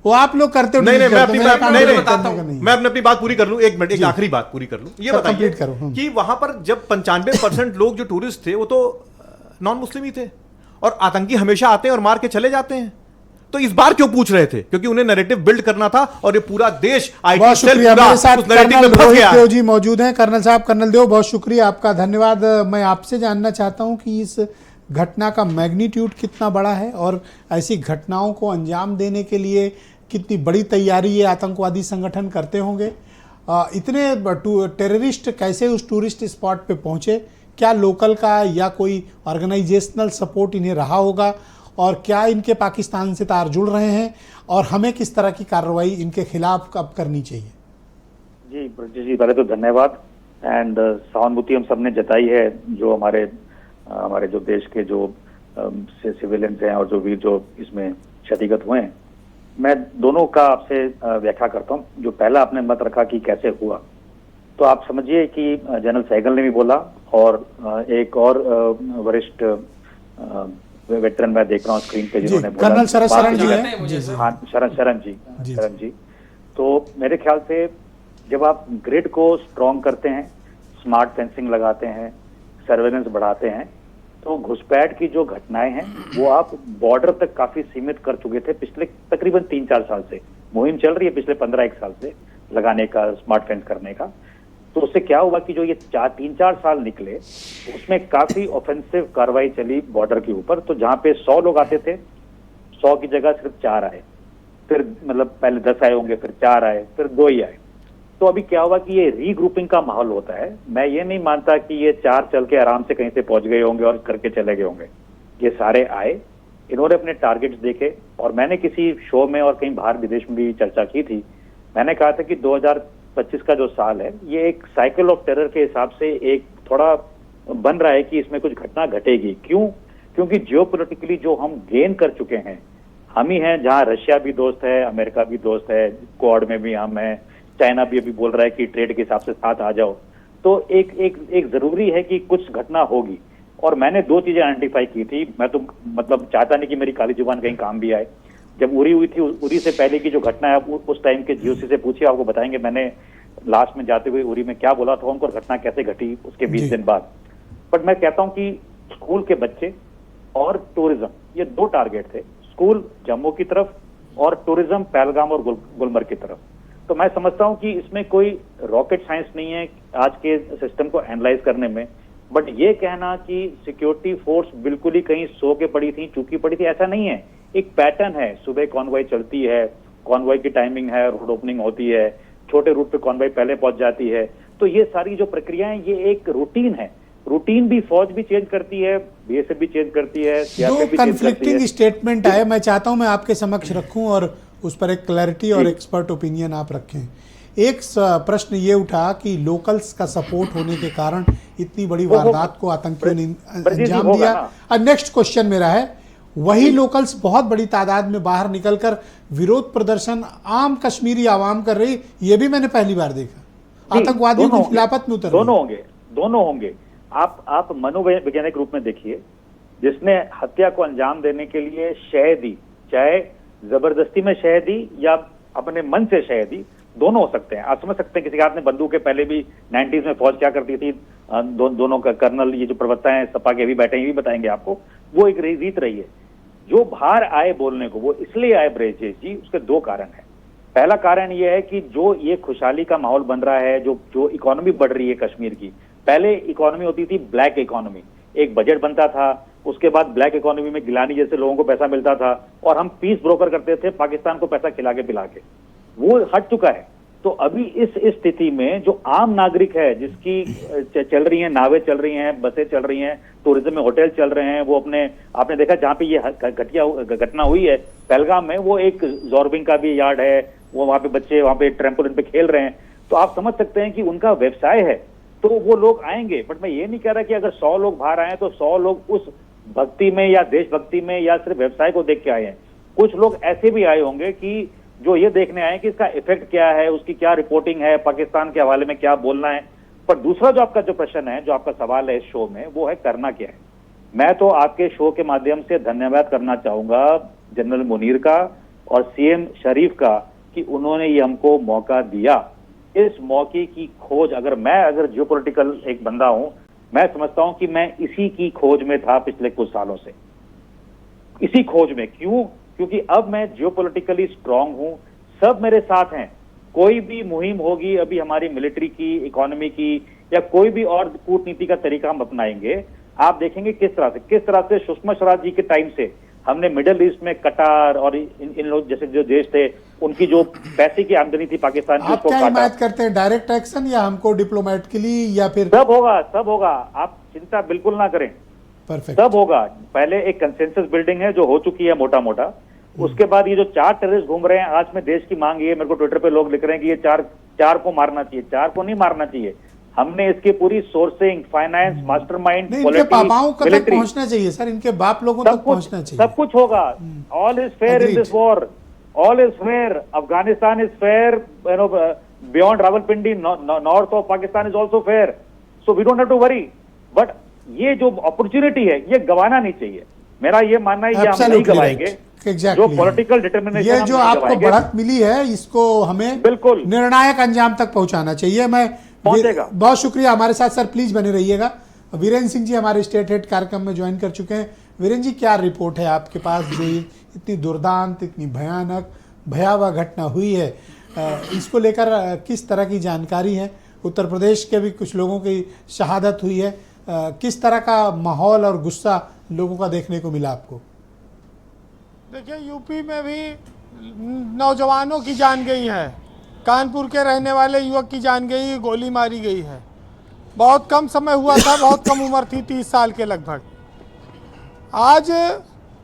वो आप लोग करते हो। नहीं नहीं, delete मैं करते अपनी हो, मेरा काम नहीं delete नहीं करने का नहीं है। मैं अपनी बात पूरी कर लूं। एक मिनट, एक आखिरी बात पूरी कर लूं। ये सब बताइए complete करो। कि वहां पर जब 95% लोग जो टूरिस्ट थे वो तो नॉन मुस्लिम ही थे, और आतंकी हमेशा आते हैं और मार के चले जाते हैं। तो इस बार क्यों पूछ रहे थे? क्योंकि उन्हें नैरेटिव बिल्ड करना था और ये पूरा देश बहुत शुक्रिया। मेरे साथ कर्नल में फंस रोहित गया है। देव जी मौजूद हैं। कर्नल साहब, कर्नल देव, बहुत शुक्रिया आपका, धन्यवाद। मैं आपसे जानना चाहता हूं कि इस घटना का मैग्नीट्यूड कितना बड़ा है और ऐसी घटनाओं को अंजाम देने के लिए कितनी बड़ी तैयारी ये आतंकवादी संगठन करते होंगे। इतने टेररिस्ट कैसे उस टूरिस्ट स्पॉट पे पहुंचे? क्या लोकल का या कोई ऑर्गेनाइजेशनल सपोर्ट इन्हें रहा होगा, और क्या इनके पाकिस्तान से तार जुड़ रहे हैं, और हमें किस तरह की कार्रवाई इनके खिलाफ अब करनी चाहिए? जी ब्रजेश जी, पहले तो धन्यवाद एंड सहानुभूति हम सबने जताई है जो हमारे जो देश के जो सिविलियंस हैं और जो वीर जो इसमें क्षतिगत हुए हैं। मैं दोनों का आपसे व्याख्या करता हूँ। जो पहला आपने मत रखा कि कैसे हुआ, तो आप समझिए कि जनरल सहगल ने भी बोला और एक और वरिष्ठ वेटरन मैं देख रहा हूँ स्क्रीन पे जिन्होंने बोला, कर्नल शरण जी हैं। हाँ, शरण जी। तो मेरे ख्याल से जब आप ग्रिड को स्ट्रॉन्ग करते हैं, स्मार्ट फेंसिंग लगाते हैं, सर्वेलेंस बढ़ाते हैं, तो घुसपैठ की जो घटनाएं हैं वो आप बॉर्डर तक काफी सीमित कर चुके थे पिछले तकरीबन 3-4 साल से। मुहिम चल रही है पिछले 15-1 साल से लगाने का, स्मार्ट फेंस करने का। तो उससे क्या हुआ कि जो ये 3-4 साल निकले उसमें काफी ऑफेंसिव कार्रवाई चली बॉर्डर के ऊपर। तो जहां पे 100 लोग आते थे, 100 की जगह सिर्फ 4 आए, फिर मतलब पहले 10 आए होंगे, फिर 4 आए, फिर 2 ही आए। तो अभी क्या हुआ कि ये रीग्रुपिंग का माहौल होता है। मैं ये नहीं मानता कि ये 4 चल के आराम से कहीं से पहुंच गए होंगे और करके चले गए होंगे। ये सारे आए, इन्होंने अपने टारगेट्स देखे, और मैंने किसी शो में और कहीं बाहर विदेश में भी चर्चा की थी। मैंने कहा था कि 2025 का जो साल है ये एक साइकिल ऑफ टेरर के हिसाब से एक थोड़ा बन रहा है कि इसमें कुछ घटना घटेगी। क्यों? क्योंकि जियोपॉलिटिकली जो हम गेन कर चुके हैं, हम ही हैं। जहां रशिया भी दोस्त है, अमेरिका भी दोस्त है, क्वाड में भी हम हैं, चाइना भी अभी बोल रहा है कि ट्रेड के हिसाब से साथ आ जाओ। तो एक जरूरी है कि कुछ घटना होगी। और मैंने 2 चीजें आइडेंटिफाई की थी। मैं तो मतलब चाहता नहीं कि मेरी काली जुबान कहीं काम भी आए। जब उरी हुई थी, उरी से पहले की जो घटना है उस टाइम के जीओसी से पूछिए, आपको बताएंगे मैंने लास्ट में जाते हुए उरी में क्या बोला था उनको, घटना कैसे घटी उसके 20 दिन बाद। बट मैं कहता हूं कि स्कूल के बच्चे और टूरिज्म, ये 2 टारगेट थे। स्कूल जम्मू की तरफ और टूरिज्म पहलगाम और गुलमर्ग की तरफ। तो मैं समझता हूं कि इसमें कोई रॉकेट साइंस नहीं है आज के सिस्टम को एनालाइज करने में। बट ये कहना कि सिक्योरिटी फोर्स बिल्कुल ही कहीं सो के पड़ी थी, चूकी पड़ी थी, ऐसा नहीं है। एक पैटर्न है, सुबह कॉन्वॉय चलती है, कॉन्वॉय की टाइमिंग है, रोड ओपनिंग होती है, छोटे रूट पे कॉन्वॉय पहले पहुंच जाती है। तो ये सारी जो प्रक्रियाएं, ये एक रूटीन है। रूटीन भी फौज भी चेंज करती है, बीएसएफ भी चेंज करती है, सीआरपीएफ भी चेंज करती है। कन्फ्लिक्टिंग स्टेटमेंट आए, मैं चाहता हूं मैं आपके समक्ष रखूं और उस पर एक क्लैरिटी और एक्सपर्ट ओपिनियन आप रखें। एक प्रश्न ये उठा कि लोकल्स का सपोर्ट होने के कारण इतनी बड़ी वारदात को आतंकियों ने अंजाम दिया। और नेक्स्ट क्वेश्चन मेरा है, वही लोकल्स बहुत बड़ी तादाद में बाहर निकलकर विरोध प्रदर्शन आम कश्मीरी आवाम कर रही, ये भी मैंने पहली बार देखा। आतंकवादियों की खिलाफत में उतर दोनों होंगे। आप मनोवैज्ञानिक रूप में देखिए, जिसने हत्या को अंजाम देने के लिए शह दी, चाहे जबरदस्ती में शह दी या अपने मन से शह दी, दोनों हो सकते हैं। आप समझ सकते हैं किसी के हाथ में बंदूक के, पहले भी 90s में फौज क्या करती थी, दोनों का कर्नल, ये जो प्रवक्ता हैं सपा के भी बैठे हैं, ये भी बताएंगे आपको, वो एक रीत रही है। जो बाहर आए बोलने को, वो इसलिए आए ब्रजेश जी, उसके दो कारण है। पहला कारण ये है कि जो ये खुशहाली का माहौल बन रहा है, जो इकोनॉमी बढ़ रही है कश्मीर की, पहले इकोनॉमी होती थी ब्लैक इकोनॉमी, एक बजट बनता था, उसके बाद ब्लैक इकोनॉमी में गिलानी जैसे लोगों को पैसा मिलता था और हम पीस ब्रोकर करते थे पाकिस्तान को पैसा खिला के पिला के, वो हट चुका है। तो अभी इस स्थिति में जो आम नागरिक है, जिसकी चल रही हैं नावें, चल रही हैं बसें, चल रही हैं टूरिज्म में होटल चल रहे हैं, वो अपने आपने देखा जहां पे ये घटना हुई है पहलगाम में, वो एक जॉर्बिंग का भी यार्ड है, वो वहां पे बच्चे वहां पे ट्रैम्पोलिन पे खेल रहे हैं। तो आप समझ सकते हैं कि उनका व्यवसाय है, तो वो लोग आएंगे। बट मैं ये नहीं कह रहा कि अगर 100 लोग बाहर आए तो 100 लोग उस भक्ति में या देशभक्ति में या सिर्फ व्यवसाय को देख के आए हैं। कुछ लोग ऐसे भी आए होंगे कि जो ये देखने आए कि इसका इफेक्ट क्या है, उसकी क्या रिपोर्टिंग है, पाकिस्तान के हवाले में क्या बोलना है। पर दूसरा जो आपका जो प्रश्न है, जो आपका सवाल है इस शो में, वो है करना क्या है। मैं तो आपके शो के माध्यम से धन्यवाद करना चाहूंगा जनरल मुनीर का और सीएम शरीफ का कि उन्होंने ये हमको मौका दिया। इस मौके की खोज, अगर जियोपॉलिटिकल एक बंदा हूं, मैं समझता हूं कि मैं इसी की खोज में था पिछले कुछ सालों से, इसी खोज में। क्यों? क्योंकि अब मैं जियोपॉलिटिकली स्ट्रांग हूं, सब मेरे साथ हैं। कोई भी मुहिम होगी अभी हमारी मिलिट्री की, इकोनॉमी की, या कोई भी और कूटनीति का तरीका हम अपनाएंगे, आप देखेंगे किस तरह से सुषमा स्वराज जी के टाइम से हमने मिडिल ईस्ट में कटार और इन लोग जैसे जो देश थे, उनकी जो पैसे की आमदनी थी पाकिस्तान की, आप क्या हिमायत करते हैं, डायरेक्ट एक्शन या हमको डिप्लोमेटिकली या फिर? सब होगा, आप चिंता बिल्कुल ना करें, परफेक्ट, सब होगा। पहले एक कंसेंसस बिल्डिंग है जो हो चुकी है मोटा मोटा, उसके बाद ये जो 4 टेररिस्ट घूम रहे हैं, आज में देश की मांग ये, मेरे को ट्विटर पे लोग लिख रहे हैं कि ये चार को मारना चाहिए। 4 को नहीं मारना चाहिए, हमने इसकी पूरी सोर्सिंग, फाइनेंस, मास्टरमाइंड, इनके पापाओं तक पहुंचना चाहिए सर, इनके बाप लोगों तक पहुंचना चाहिए। सब कुछ होगा। All is fair in this war, all is fair. Afghanistan is fair, beyond Rawalpindi, north of Pakistan is also fair, so we don't have to worry. But ये जो अपॉर्चुनिटी है, ये गंवाना नहीं चाहिए। मेरा ये मानना है ये हम नहीं गंवाएंगे। जो पॉलिटिकल डिटर्मिनेशन, ये जो आपको बढ़त मिली है, इसको हमें बिल्कुल निर्णायक अंजाम तक पहुंचाना चाहिए। मैं बहुत शुक्रिया। हमारे साथ सर प्लीज बने रहिएगा। वीरेंद्र सिंह जी हमारे स्टेट हेड कार्यक्रम में ज्वाइन कर चुके हैं। वीरेंद्र जी, क्या रिपोर्ट है आपके पास, जो इतनी दुर्दांत, इतनी भयानक भयावह घटना हुई है, इसको लेकर किस तरह की जानकारी है? उत्तर प्रदेश के भी कुछ लोगों की शहादत हुई है, किस तरह का माहौल और गुस्सा लोगों का देखने को मिला आपको? देखिए, यूपी में भी नौजवानों की जान गई है, कानपुर के रहने वाले युवक की जान गई, गोली मारी गई है। बहुत कम समय हुआ था, बहुत कम उम्र थी, 30 साल के लगभग। आज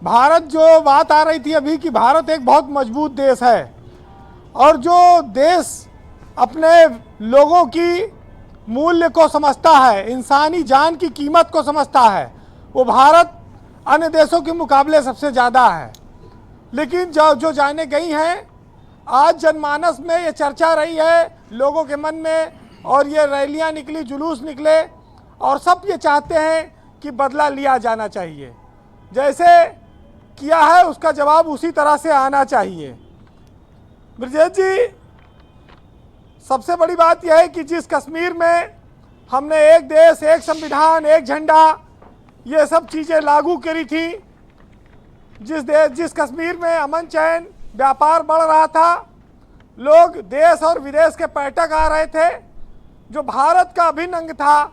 भारत, जो बात आ रही थी अभी कि भारत एक बहुत मजबूत देश है, और जो देश अपने लोगों की मूल्य को समझता है, इंसानी जान की कीमत को समझता है, वो भारत अन्य देशों के मुकाबले सबसे ज़्यादा है। लेकिन जो जाने गई हैं, आज जनमानस में ये चर्चा रही है लोगों के मन में, और ये रैलियां निकली, जुलूस निकले, और सब ये चाहते हैं कि बदला लिया जाना चाहिए। जैसे किया है उसका जवाब उसी तरह से आना चाहिए। ब्रजेश जी, सबसे बड़ी बात यह है कि जिस कश्मीर में हमने एक देश, एक संविधान, एक झंडा, ये सब चीज़ें लागू करी थी, जिस कश्मीर में अमन चैन, व्यापार बढ़ रहा था, लोग देश और विदेश के पर्यटक आ रहे थे, जो भारत का अभिन्न अंग था,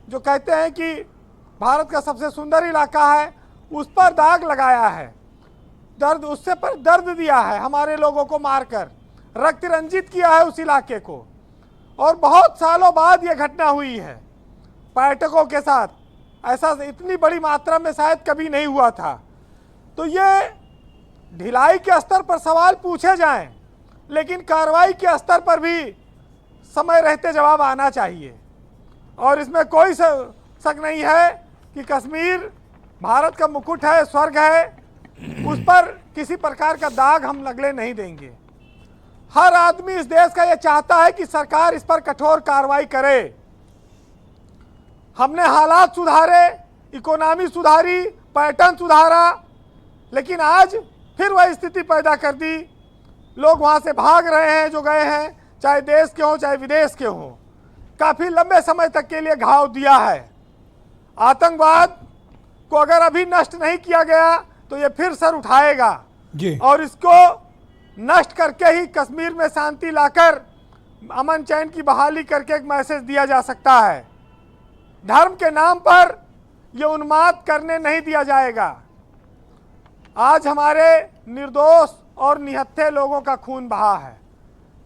जो कहते हैं कि भारत का सबसे सुंदर इलाका है, उस पर दाग लगाया है, दर्द, उससे पर दर्द दिया है, हमारे लोगों को मारकर रक्त रंजित किया है उस इलाके को। और बहुत सालों बाद ये घटना हुई है पर्यटकों के साथ, ऐसा इतनी बड़ी मात्रा में शायद कभी नहीं हुआ था। तो ये ढिलाई के स्तर पर सवाल पूछे जाएं, लेकिन कार्रवाई के स्तर पर भी समय रहते जवाब आना चाहिए। और इसमें कोई शक नहीं है कि कश्मीर भारत का मुकुट है, स्वर्ग है, उस पर किसी प्रकार का दाग हम लगने नहीं देंगे। हर आदमी इस देश का ये चाहता है कि सरकार इस पर कठोर कार्रवाई करे। हमने हालात सुधारे, इकोनॉमी सुधारी, पर्यटन सुधारा, लेकिन आज फिर वह स्थिति पैदा कर दी। लोग वहाँ से भाग रहे हैं जो गए हैं, चाहे देश के हों चाहे विदेश के हों। काफी लंबे समय तक के लिए घाव दिया है। आतंकवाद को अगर अभी नष्ट नहीं किया गया तो ये फिर सर उठाएगा जी। और इसको नष्ट करके ही कश्मीर में शांति लाकर अमन चैन की बहाली करके एक मैसेज दिया जा सकता है। धर्म के नाम पर ये उन्माद करने नहीं दिया जाएगा। आज हमारे निर्दोष और निहत्थे लोगों का खून बहा है,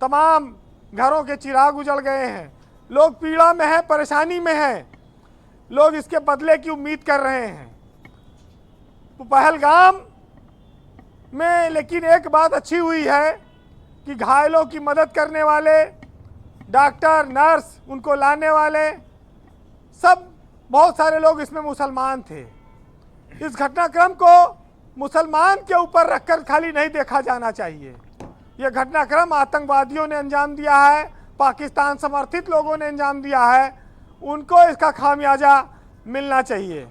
तमाम घरों के चिराग उजड़ गए हैं, लोग पीड़ा में हैं, परेशानी में हैं, लोग इसके बदले की उम्मीद कर रहे हैं। तो पहलगाम में लेकिन एक बात अच्छी हुई है कि घायलों की मदद करने वाले डॉक्टर, नर्स, उनको लाने वाले सब बहुत सारे लोग इसमें मुसलमान थे। इस घटनाक्रम को मुसलमान के ऊपर रखकर खाली नहीं देखा जाना चाहिए। यह घटनाक्रम आतंकवादियों ने अंजाम दिया है, पाकिस्तान समर्थित लोगों ने अंजाम दिया है, उनको इसका खामियाजा मिलना चाहिए।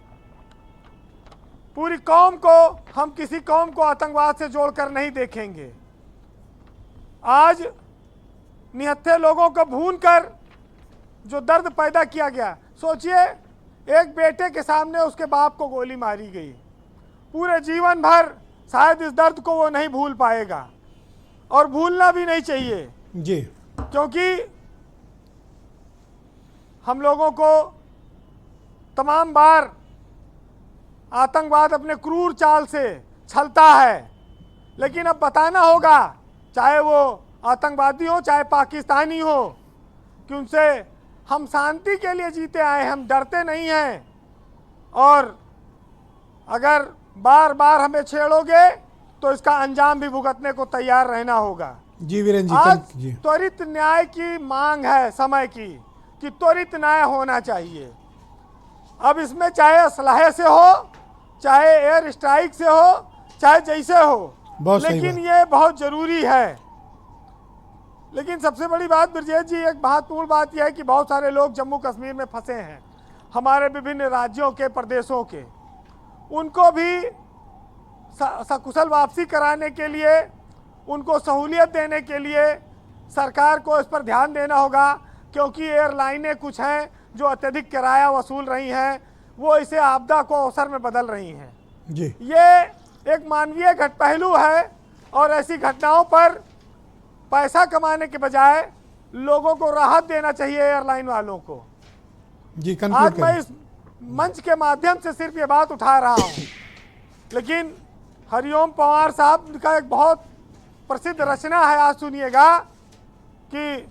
पूरी कौम को, हम किसी कौम को आतंकवाद से जोड़कर नहीं देखेंगे। आज निहत्थे लोगों को भूनकर जो दर्द पैदा किया गया, सोचिए एक बेटे के सामने उसके बाप को गोली मारी गई, पूरे जीवन भर शायद इस दर्द को वो नहीं भूल पाएगा और भूलना भी नहीं चाहिए जी, क्योंकि हम लोगों को तमाम बार आतंकवाद अपने क्रूर चाल से छलता है, लेकिन अब बताना होगा, चाहे वो आतंकवादी हो चाहे पाकिस्तानी हो, कि उनसे हम शांति के लिए जीते आए, हम डरते नहीं हैं। और अगर बार बार हमें छेड़ोगे तो इसका अंजाम भी भुगतने को तैयार रहना होगा। जी वीरेंद्र जी, आज जी। त्वरित न्याय की मांग है समय की, कि त्वरित न्याय होना चाहिए। अब इसमें चाहे असलहे से हो, चाहे एयर स्ट्राइक से हो, चाहे जैसे हो, लेकिन ये बहुत जरूरी है। लेकिन सबसे बड़ी बात ब्रजेश जी, एक महत्वपूर्ण बात यह है कि बहुत सारे लोग जम्मू कश्मीर में फंसे हैं, हमारे विभिन्न राज्यों के, प्रदेशों के, उनको भी सकुशल वापसी कराने के लिए, उनको सहूलियत देने के लिए सरकार को इस पर ध्यान देना होगा, क्योंकि एयरलाइनें कुछ हैं जो अत्यधिक किराया वसूल रही हैं, वो इसे आपदा को अवसर में बदल रही हैं जी। ये एक मानवीय पहलू है और ऐसी घटनाओं पर पैसा कमाने के बजाय लोगों को राहत देना चाहिए, एयरलाइन वालों को जी। आज मैं इस मंच के माध्यम से सिर्फ ये बात उठा रहा हूँ, लेकिन हरिओम पंवार साहब का एक बहुत प्रसिद्ध रचना है, आज सुनिएगा, कि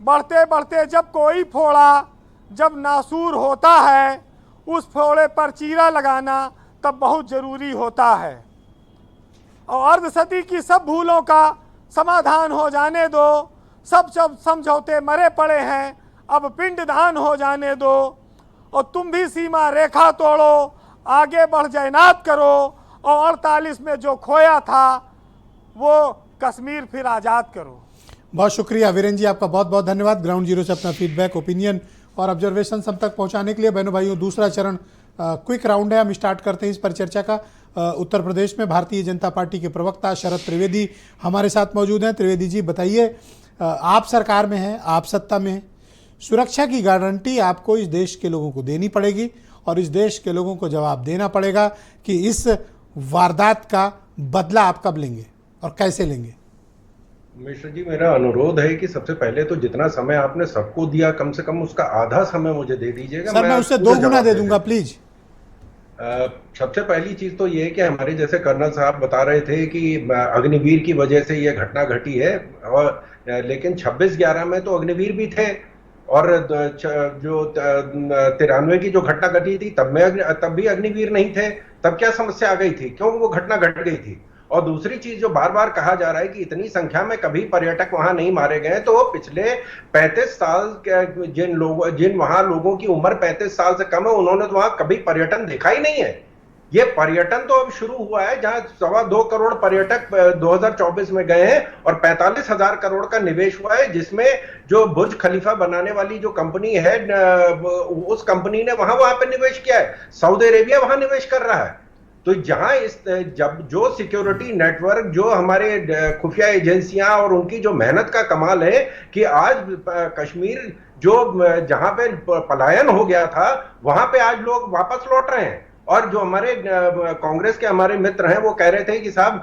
बढ़ते बढ़ते जब कोई फोड़ा जब नासूर होता है, उस फोड़े पर चीरा लगाना तब बहुत ज़रूरी होता है। और अर्धसदी की सब भूलों का समाधान हो जाने दो, सब समझौते मरे पड़े हैं, अब पिंडदान हो जाने दो, और तुम भी सीमा रेखा तोड़ो, आगे बढ़ जयनात करो, और 48 में जो खोया था वो कश्मीर फिर आज़ाद करो। बहुत शुक्रिया वीरेंद्र जी, आपका बहुत बहुत धन्यवाद ग्राउंड जीरो से अपना फीडबैक, ओपिनियन और ऑब्जर्वेशन हम तक पहुंचाने के लिए। बहनों भाइयों, दूसरा चरण क्विक राउंड है, हम स्टार्ट करते हैं इस परिचर्चा का। उत्तर प्रदेश में भारतीय जनता पार्टी के प्रवक्ता शरद त्रिवेदी हमारे साथ मौजूद हैं। त्रिवेदी जी बताइए, आप सरकार में हैं, आप सत्ता में हैं, सुरक्षा की गारंटी आपको इस देश के लोगों को देनी पड़ेगी और इस देश के लोगों को जवाब देना पड़ेगा कि इस वारदात का बदला आप कब लेंगे और कैसे लेंगे। मिश्र जी, मेरा अनुरोध है कि सबसे पहले तो जितना समय आपने सबको दिया, कम से कम उसका आधा समय मुझे दे दीजिएगा। सर, मैं उससे 2 गुना दे दूंगा, प्लीज। सबसे पहली चीज तो ये कि हमारे जैसे कर्नल साहब बता रहे थे कि अग्निवीर की वजह से ये घटना घटी है, और लेकिन 26/11 में तो अग्निवीर भी थे, और जो 93 की जो घटना घटी थी तब भी अग्निवीर नहीं थे। तब क्या समस्या आ गई थी, क्यों वो घटना घट गई थी? और दूसरी चीज जो बार बार कहा जा रहा है कि इतनी संख्या में कभी पर्यटक वहां नहीं मारे गए, तो पिछले 35 साल जिन वहां लोगों की उम्र 35 साल से कम है, उन्होंने तो वहां कभी पर्यटन देखा ही नहीं है। ये पर्यटन तो अब शुरू हुआ है, जहां 2.25 करोड़ पर्यटक 2024 में गए हैं और 45,000 करोड़ का निवेश हुआ है, जिसमें जो बुर्ज खलीफा बनाने वाली जो कंपनी है, उस कंपनी ने वहां पे निवेश किया है। सऊदी अरेबिया वहां निवेश कर रहा है। तो जहां जब जो सिक्योरिटी नेटवर्क, जो हमारे खुफिया एजेंसियां और उनकी जो मेहनत का कमाल है कि आज कश्मीर जो जहां पे पलायन हो गया था वहां पे आज लोग वापस लौट रहे हैं। और जो हमारे कांग्रेस के हमारे मित्र हैं वो कह रहे थे कि साहब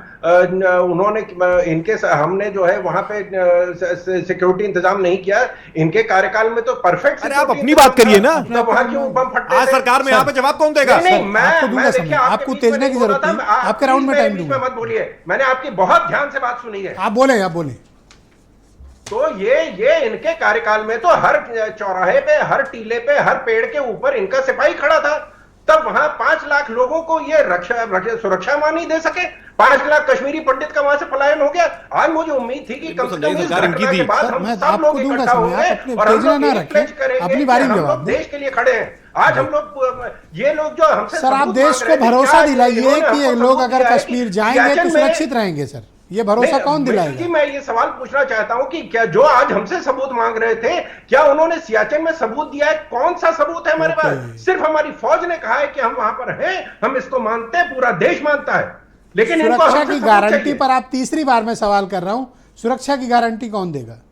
उन्होंने हमने जो है वहां पे सिक्योरिटी इंतजाम नहीं किया, इनके कार्यकाल में तो परफेक्ट। अरे आप अपनी बात करिए ना, तो वहां क्यों बम फटते? आज सरकार में यहाँ पे जवाब कौन देगा? नहीं, मैं देखिए आपको तेजने की जरूरत नहीं, आपके राउंड में टाइम दूंगा। मत बोलिए, मैंने आपकी बहुत ध्यान से बात सुनी है। आप बोले तो ये इनके कार्यकाल में तो हर चौराहे पे, हर टीले पे, हर पेड़ के ऊपर इनका सिपाही खड़ा था। तब वहां 5 लाख लोगों को ये सुरक्षा मां नहीं दे सके। 5 लाख कश्मीरी पंडित का वहां से पलायन हो गया। आज मुझे उम्मीद थी कि कम से कम इस घटना के बाद हम सब लोग इकट्ठा होंगे और हम लोग प्लेज करेंगे कि हम लोग देश के लिए खड़े हैं। आज हम लोग ये लोग जो हमसे सर, आप देश को भरोसा दिलाइए कि ये लोग अगर कश्मीर जाएंगे तो सुरक्षित रहेंगे। सर, ये भरोसा कौन दिलाएगा? जी, मैं ये सवाल पूछना चाहता हूं कि क्या जो आज हमसे सबूत मांग रहे थे, क्या उन्होंने सियाचिन में सबूत दिया है? कौन सा सबूत है हमारे पास? सिर्फ हमारी फौज ने कहा है कि हम वहां पर हैं, हम इसको मानते हैं, पूरा देश मानता है। लेकिन सुरक्षा की गारंटी पर आप तीसरी बार मैं सवाल कर रहा हूं, सुरक्षा की गारंटी कौन देगा?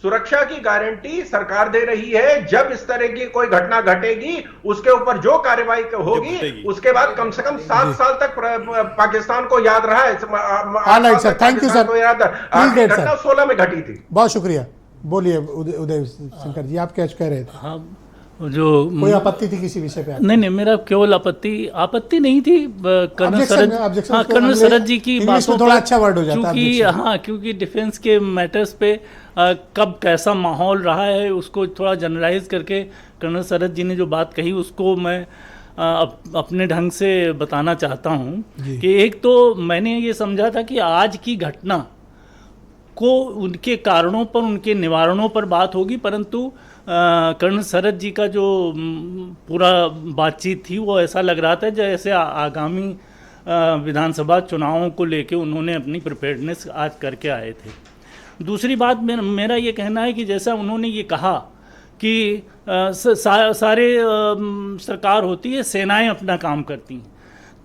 सुरक्षा की गारंटी सरकार दे रही है। जब इस तरह की कोई घटना घटेगी उसके ऊपर जो कार्रवाई होगी, उसके बाद कम से कम 7 साल तक पाकिस्तान को याद रहा है। Sir, thank you sir. घटना 16 में घटी थी। बहुत शुक्रिया। बोलिए उदय शंकर जी, आप क्या कह रहे थे? हाँ, जो कोई आपत्ति थी किसी विषय पे? नहीं, मेरा केवल आपत्ति नहीं थी कर्नल शरद जी की बातों थोड़ा अच्छा वर्ड हो जाता है। क्योंकि डिफेंस के मैटर्स पे कब कैसा माहौल रहा है उसको थोड़ा जनरलाइज करके कर्नल शरद जी ने जो बात कही उसको मैं अपने ढंग से बताना चाहता हूँ कि एक तो मैंने ये समझा था कि आज की घटना को उनके कारणों पर, उनके निवारणों पर बात होगी, परंतु कर्नल शरद जी का जो पूरा बातचीत थी वो ऐसा लग रहा था जैसे आगामी विधानसभा चुनावों को लेके उन्होंने अपनी प्रिपेयर्डनेस आज करके आए थे। दूसरी बात मेरा ये कहना है कि जैसा उन्होंने ये कहा कि सारे सरकार होती है, सेनाएं अपना काम करती हैं,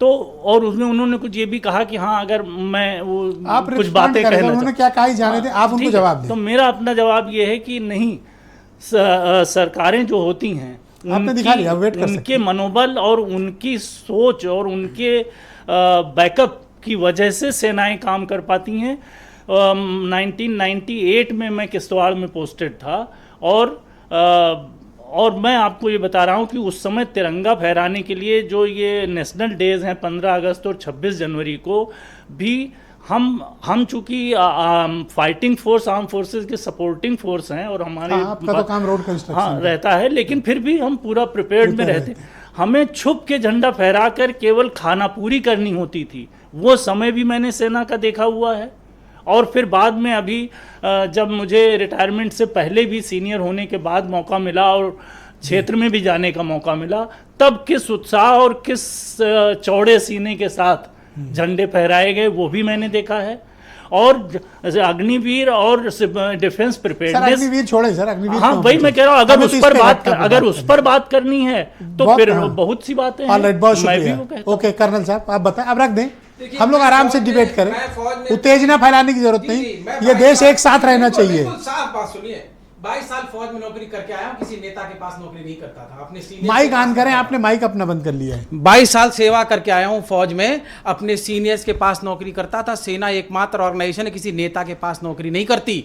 तो और उसमें उन्होंने कुछ ये भी कहा कि हाँ, अगर मैं वो कुछ बातें कहना, उन्होंने क्या कहा जाने थे, आप उनको जवाब दें। तो मेरा अपना जवाब ये है कि नहीं, सरकारें जो होती हैं उनके मनोबल और उनकी सोच और उनके बैकअप की वजह से सेनाएं काम कर पाती हैं। 1998 में मैं किश्तवाड़ में पोस्टेड था और मैं आपको ये बता रहा हूँ कि उस समय तिरंगा फहराने के लिए जो ये नेशनल डेज हैं 15 अगस्त और 26 जनवरी को भी हम चूंकि फाइटिंग फोर्स, आर्म फोर्सेस के सपोर्टिंग फोर्स हैं और हमारे आपका तो काम रोड कंस्ट्रक्शन रहता है, लेकिन फिर भी हम पूरा प्रिपेयर्ड में रहते। हमें छुप के झंडा फहरा कर केवल खाना पूरी करनी होती थी। वो समय भी मैंने सेना का देखा हुआ है। और फिर बाद में अभी जब मुझे रिटायरमेंट से पहले भी सीनियर होने के बाद मौका मिला और क्षेत्र में भी जाने का मौका मिला, तब किस उत्साह और किस चौड़े सीने के साथ झंडे फहराए गए वो भी मैंने देखा है। और अग्निवीर और डिफेंस प्रिपेयर्डनेस, अग्निवीर छोड़े सर, अग्निवीर हाँ वही मैं कह रहा हूँ, अगर उस पर बात करनी है तो फिर बहुत सी बातें हैं। बहुत शुक्रिया। ओके कर्नल साहब, आप बताएं, अब रख दें, हम लोग आराम से डिबेट करें, उत्तेजना फैलाने की जरूरत नहीं, ये देश एक साथ रहना चाहिए। साफ बात सुनिए, 22 साल फौज में नौकरी करके आया हूं, किसी नेता के पास नौकरी नहीं करता था। अपने सीनियर माइक ऑन करें, आपने माइक अपना बंद कर लिया है। 22 साल सेवा करके आया हूं फौज में, अपने सीनियर्स के पास नौकरी करता था। सेना एकमात्र ऑर्गेनाइजेशन है किसी नेता के पास नौकरी नहीं करती।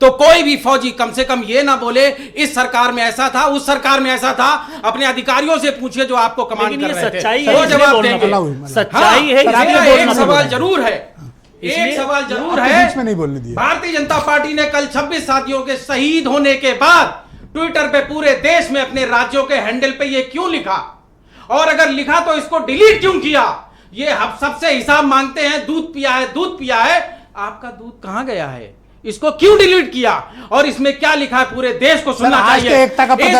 तो कोई भी फौजी कम से कम ये ना बोले इस सरकार में ऐसा था, उस सरकार में ऐसा था। अपने अधिकारियों से पूछिए जो आपको कमांड कर रहे थे, वो जवाब देंगे। सच्चाई है। एक सवाल जरूर है, एक सवाल जरूर है, भारतीय जनता पार्टी ने कल 26 साथियों के शहीद होने के बाद ट्विटर पे पूरे देश में अपने राज्यों के हैंडल पे ये क्यों लिखा, और अगर लिखा तो इसको डिलीट क्यों किया? ये हम सबसे हिसाब मांगते हैं। दूध पिया है, दूध पिया है, आपका दूध कहां गया है? इसको क्यों डिलीट किया और इसमें क्या लिखा है पूरे देश को सुनना चाहिए। इस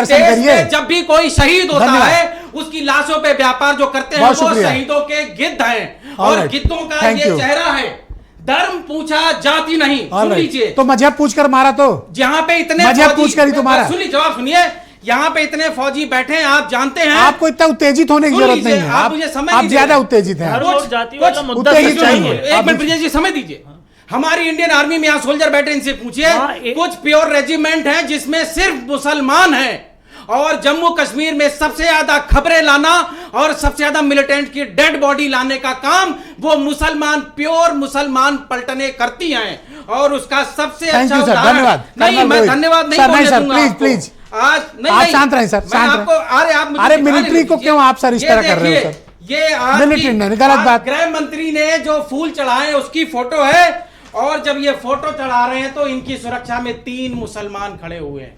देश में जब भी कोई शहीद होता है उसकी लाशों पे व्यापार जो करते हैं वो शहीदों के गिद्ध हैं, और गिद्धों का ये चेहरा है। धर्म पूछा, जाति नहीं। सुन लीजिए, तो मजहब पूछकर मारा, तो जहां पे इतने मजहब पूछकर ही तो मारा। सुनिए, जवाब सुनिए। यहाँ पे इतने फौजी बैठे हैं, आप जानते हैं। आपको इतना उत्तेजित होने की जरूरत नहीं है, आप मुझे समय आप ज्यादा उत्तेजित हैं। उत्तेजित चाहिए। एक मिनट ब्रजेश जी समय दीजिए। हमारी इंडियन आर्मी में यहाँ सोल्जर बैठे, इनसे पूछिए। कुछ प्योर रेजिमेंट हैं जिसमें सिर्फ मुसलमान हैं, और जम्मू कश्मीर में सबसे ज्यादा खबरें लाना और सबसे ज्यादा मिलिटेंट की डेड बॉडी लाने का काम वो मुसलमान, प्योर मुसलमान पलटने करती हैं, और उसका सबसे अच्छा धन्यवाद। नहीं, मैं धन्यवाद नहीं बोलने दूंगा प्लीज प्लीज आज। नहीं, आप शांत रहें सर, शांत रहें। अरे मिलिट्री को क्यों आप सर इस तरह कर रहे हो सर? ये मिलिट्री ने गलत बात। गृह मंत्री ने जो फूल चढ़ाए उसकी फोटो है, और जब ये फोटो चढ़ा रहे हैं तो इनकी सुरक्षा में 3 मुसलमान खड़े हुए हैं।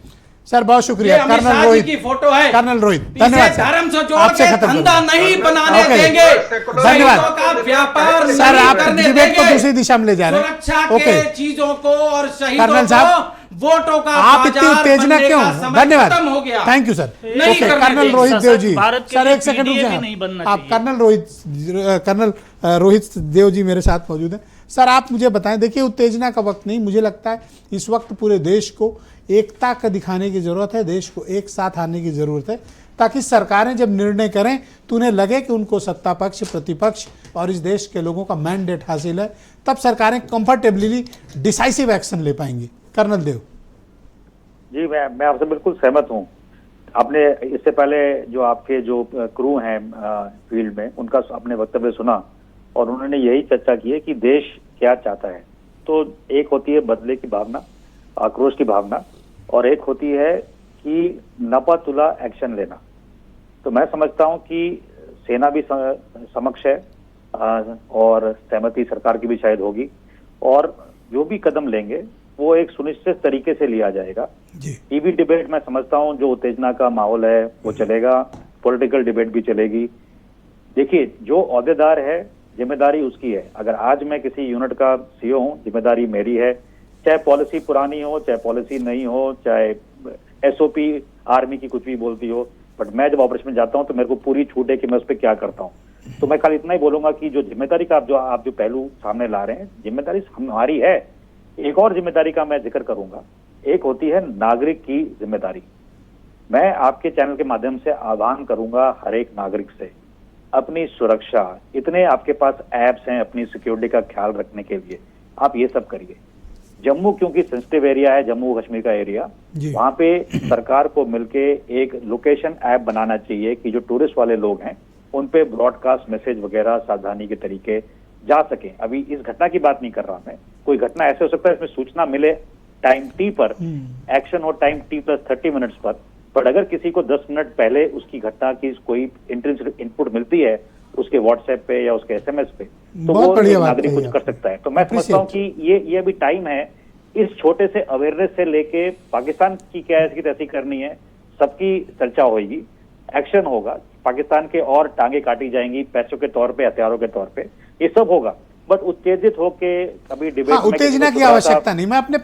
सर बहुत शुक्रिया। कर्नल रोहित की फोटो है, कर्नल रोहित धन्यवाद। धर्म से जोड़ के धंधा नहीं बनाने देंगे, धन्यवाद। का व्यापार सर आप डिबेट को दूसरी दिशा में ले जा रहे हैं। सुरक्षा के चीजों को और शहीदों कर्नल साहब वोटों का आप इतनी उत्तेजना क्यों? धन्यवाद, हो गया। Thank you sir. Colonel Rohit Dev ji, sir एक सेकंड रुक जाए आप। कर्नल रोहित देव जी मेरे साथ मौजूद है। सर आप मुझे बताएं, देखिए उत्तेजना का वक्त नहीं, मुझे लगता है इस वक्त पूरे देश को एकता का दिखाने की जरूरत है, देश को एक साथ आने की जरूरत है, ताकि सरकारें जब निर्णय करें तो उन्हें लगे कि उनको सत्ता पक्ष, प्रतिपक्ष और इस देश के लोगों का मैंडेट हासिल है, तब सरकारें कंफर्टेबली डिसाइसिव एक्शन ले पाएंगी। कर्नल देव जी, मैं आपसे बिल्कुल सहमत हूँ। आपने इससे पहले जो आपके जो क्रू हैं फील्ड में, उनका आपने वक्तव्य सुना, और उन्होंने यही चर्चा की है कि देश क्या चाहता है। तो एक होती है बदले की भावना, आक्रोश की भावना, और एक होती है कि नपा-तुला एक्शन लेना। तो मैं समझता हूं कि सेना भी समक्ष है, और सहमति सरकार की भी शायद होगी, और जो भी कदम लेंगे वो एक सुनिश्चित तरीके से लिया जाएगा। टीवी डिबेट मैं समझता हूं जो उत्तेजना का माहौल है वो चलेगा, पॉलिटिकल डिबेट भी चलेगी। देखिए, जो ओहदेदार है जिम्मेदारी उसकी है। अगर आज मैं किसी यूनिट का सीईओ हूं, जिम्मेदारी मेरी है, चाहे पॉलिसी पुरानी हो, चाहे पॉलिसी नहीं हो, चाहे एसओपी आर्मी की कुछ भी बोलती हो, बट मैं जब ऑपरेशन में जाता हूं तो मेरे को पूरी छूट है कि मैं उस पर क्या करता हूं। तो मैं खाली इतना ही बोलूंगा कि जो जिम्मेदारी का आप जो पहलू सामने ला रहे हैं, जिम्मेदारी हमारी है। एक और जिम्मेदारी का मैं जिक्र करूंगा, एक होती है नागरिक की जिम्मेदारी। मैं आपके चैनल के माध्यम से आह्वान करूंगा हर एक नागरिक से, अपनी सुरक्षा, इतने आपके पास ऐप्स हैं अपनी सिक्योरिटी का ख्याल रखने के लिए, आप ये सब करिए। जम्मू क्योंकि सेंसिटिव एरिया है, जम्मू कश्मीर का एरिया, वहां पे सरकार को मिलके एक लोकेशन ऐप बनाना चाहिए कि जो टूरिस्ट वाले लोग हैं उन पे ब्रॉडकास्ट मैसेज वगैरह सावधानी के तरीके जा सके। अभी इस घटना की बात नहीं कर रहा मैं, कोई घटना ऐसे हो सकता है इसमें सूचना मिले टाइम टी पर, एक्शन हो टाइम टी प्लस 30 मिनट्स पर अगर किसी को 10 मिनट पहले उसकी घटना की कोई इनपुट मिलती है उसके व्हाट्सएप पे या उसके एसएमएस पे, तो वो नागरिक कुछ कर सकता है। तो मैं समझता हूँ कि ये अभी टाइम है इस छोटे से अवेयरनेस से लेके पाकिस्तान की क्या ऐसी तैसी करनी है, सबकी चर्चा होगी, एक्शन होगा, पाकिस्तान के और टांगे काटी जाएंगी पैसों के तौर पे, हथियारों के तौर पे, ये सब होगा। बट उत्तेजित होके कभी डिबेट उत्तेजना की आवश्यकता नहीं। मैं अपने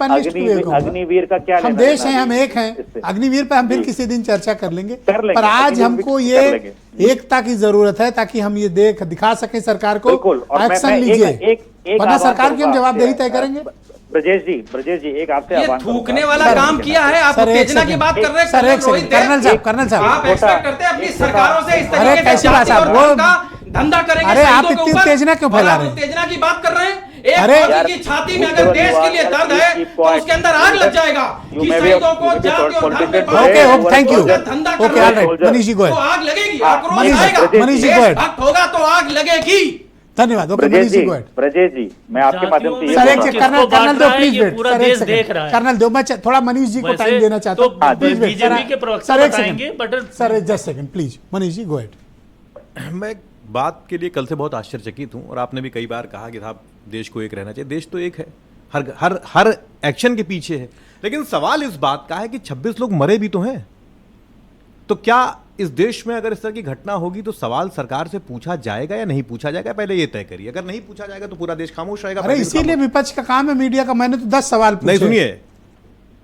अग्निवीर का क्या, हम देश हैं, हम एक हैं, अग्निवीर पे हम फिर किसी दिन चर्चा कर लेंगे, पर आज हमको ये एकता की जरूरत है ताकि हम ये दिखा सकें सरकार को, एक्शन लीजिए, वरना सरकार की हम जवाबदेही तय करेंगे। ब्रजेश जी एक आपसे आह्वान, थूकने वाला काम किया है, आप उत्तेजना की बात कर रहे हैं। सर एक सेकंड, कर्नल साहब आप एक्सपेक्ट करते हैं अपनी सरकारों से इस तरीके से धंधा करेंगे। अरे आप इतनी उत्तेजना क्यों फैला रहे हैं? उत्तेजना की बात कर रहे हैं। एक फौजी की छाती में अगर देश के लिए दर्द है तो उसके अंदर आग लग जाएगा। शहीदों को जाति और धर्म में okay thank you, okay alright, Manish ji Goyal, तो आग लगेगी, आक्रोश आएगा, मनीष जी गोयल भक्त होगा तो आग लगेगी। धन्यवाद। ओके मनीष जी गोयल। ब्रजेश जी मैं आपके माध्यम से सर एक कर्नल दो प्लीज वेट, पूरा देश देख रहा है। कर्नल दो, मैं थोड़ा मनीष जी को टाइम देना चाहता हूं, प्लीज वेट। सर एक second, sir just second please, Manish ji go ahead. मैं बात के लिए कल से बहुत आश्चर्यचकित हूं, और आपने भी कई बार कहा कि साहब देश को एक रहना चाहिए। देश तो एक है, हर एक्शन के पीछे है, लेकिन सवाल इस बात का है कि 26 लोग मरे भी तो हैं। तो क्या इस देश में अगर इस तरह की घटना होगी तो सवाल सरकार से पूछा जाएगा या नहीं पूछा जाएगा, पहले ये तय करिए। अगर नहीं पूछा जाएगा तो पूरा देश खामोश रहेगा। अरे इसीलिए विपक्ष का काम है मीडिया का। मैंने तो 10 सवाल पूछे। नहीं सुनिए,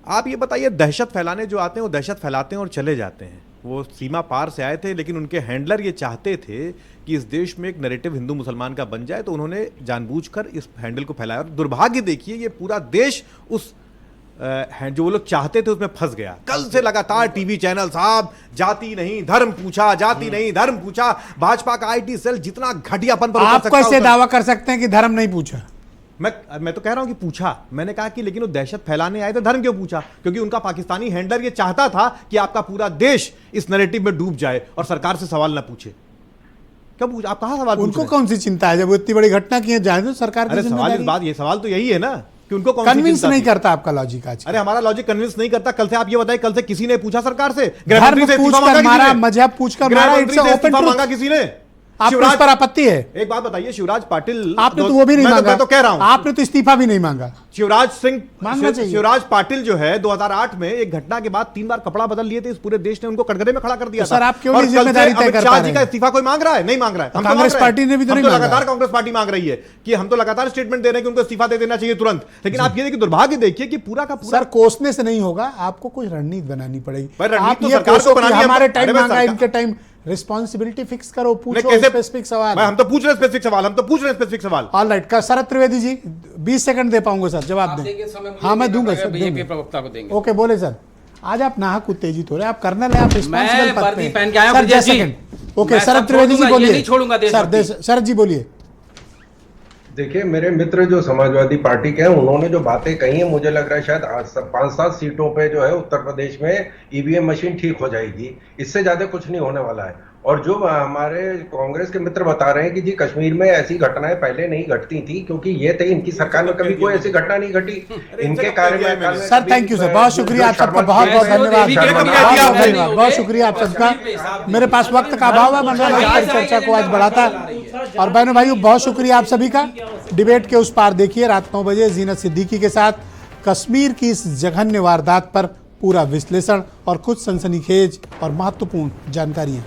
आप ये बताइए, दहशत फैलाने जो आते हैं वो दहशत फैलाते हैं और चले जाते हैं। वो सीमा पार से आए थे, लेकिन उनके हैंडलर ये चाहते थे कि इस देश में एक नैरेटिव हिंदू मुसलमान का बन जाए, तो उन्होंने जानबूझकर इस हैंडल को फैलाया। और दुर्भाग्य देखिए, ये पूरा देश उस जो वो लोग चाहते थे उसमें फंस गया। कल से लगातार टीवी चैनल साहब जाति नहीं धर्म पूछा, जाति नहीं धर्म पूछा। भाजपा का आईटी सेल जितना घटियापन पर आप कैसे दावा कर सकते हैं कि धर्म नहीं पूछा? मैं तो कह रहा हूं कि पूछा। मैंने कहा कि लेकिन वो दहशत फैलाने आए तो धर्म क्यों पूछा? क्योंकि उनका पाकिस्तानी हैंडलर ये चाहता था कि आपका पूरा देश इस नैरेटिव में डूब जाए और सरकार से सवाल ना पूछे। क्या पूछ, आप कहां सवाल? उनको कौन सी चिंता है जब वो इतनी बड़ी घटना की है? जाए तो सरकार की जिम्मेदारी। सवाल तो यही है ना कि उनको कन्विंस नहीं करता आपका लॉजिक आज। अरे हमारा लॉजिक कन्विंस नहीं करता। कल से आप ये बताइए, कल से किसी ने पूछा सरकार से? धर्म पूछकर मारा, मजहब पूछकर मारा, इट्स ओपन मांगा किसी ने? आपको इस पर आपत्ति है? एक बात बताइए, शिवराज पाटिल आपने तो वो भी नहीं मांगा। मैं तो कह रहा हूं आपने तो इस्तीफा भी नहीं मांगा। शिवराज पाटिल जो है 2008 में एक घटना के बाद 3 बार कपड़ा बदल लिए थे। इस पूरे देश ने उनको कटघरे में खड़ा कर दिया। सर आप क्यों नहीं जिम्मेदारी तय करते? शाह जी का इस्तीफा कोई मांग रहा है? नहीं मांग रहा है। कांग्रेस पार्टी ने भी तो नहीं मांगा। लगातार कांग्रेस पार्टी मांग रही है कि हम तो लगातार स्टेटमेंट दे रहे हैं कि उनको इस्तीफा दे देना चाहिए तुरंत। लेकिन आप ये देखिए, दुर्भाग्य देखिए कि पूरा का पूरा सर कोसने से नहीं होगा, आपको कुछ रणनीति बनानी पड़ेगी। आप ये सरकार को बनानी है। हमारे टाइम मांगा, इनके टाइम रिस्पॉन्सिबिलिटी फिक्स करो, पूछो स्पेसिफिक सवाल। हम तो पूछ रहे स्पेसिफिक सवाल। ऑल राइट, शरद त्रिवेदी जी 20 सेकंड दे पाऊंगा सर, जवाब दें। हाँ मैं दूंगा सर, बीजेपी प्रवक्ता को देंगे। ओके बोले सर। आज आप नाहक उत्तेजित हो रहे हैं, आप कर्नल हैं, आप रिस्पॉन्सिबल पद पे पहन के आया हूं जी। ओके शरद त्रिवेदी जी बोलिए। सर शरद जी बोलिए। देखिए, मेरे मित्र जो समाजवादी पार्टी के हैं, उन्होंने जो बातें कही हैं, मुझे लग रहा है शायद 5-7 सीटों पे जो है उत्तर प्रदेश में ईवीएम मशीन ठीक हो जाएगी। इससे ज्यादा कुछ नहीं होने वाला है। और जो हमारे कांग्रेस के मित्र बता रहे हैं कि जी कश्मीर में ऐसी घटनाएं पहले नहीं घटती थी, क्योंकि ये थे इनकी सरकार में कभी कोई ऐसी घटना नहीं घटी। इनके कार्यकाल में। सर थैंक यू सर, बहुत शुक्रिया आप सबका, बहुत बहुत धन्यवाद, बहुत शुक्रिया आप सबका। मेरे पास वक्त का अभाव है, मैं चर्चा को आज बढ़ाता। और बहनों भाइयों बहुत शुक्रिया आप सभी का। डिबेट के उस पार देखिए रात 9 बजे जीनत सिद्दीकी के साथ कश्मीर की इस जघन्य वारदात पर पूरा विश्लेषण और कुछ सनसनीखेज और महत्वपूर्ण जानकारियां।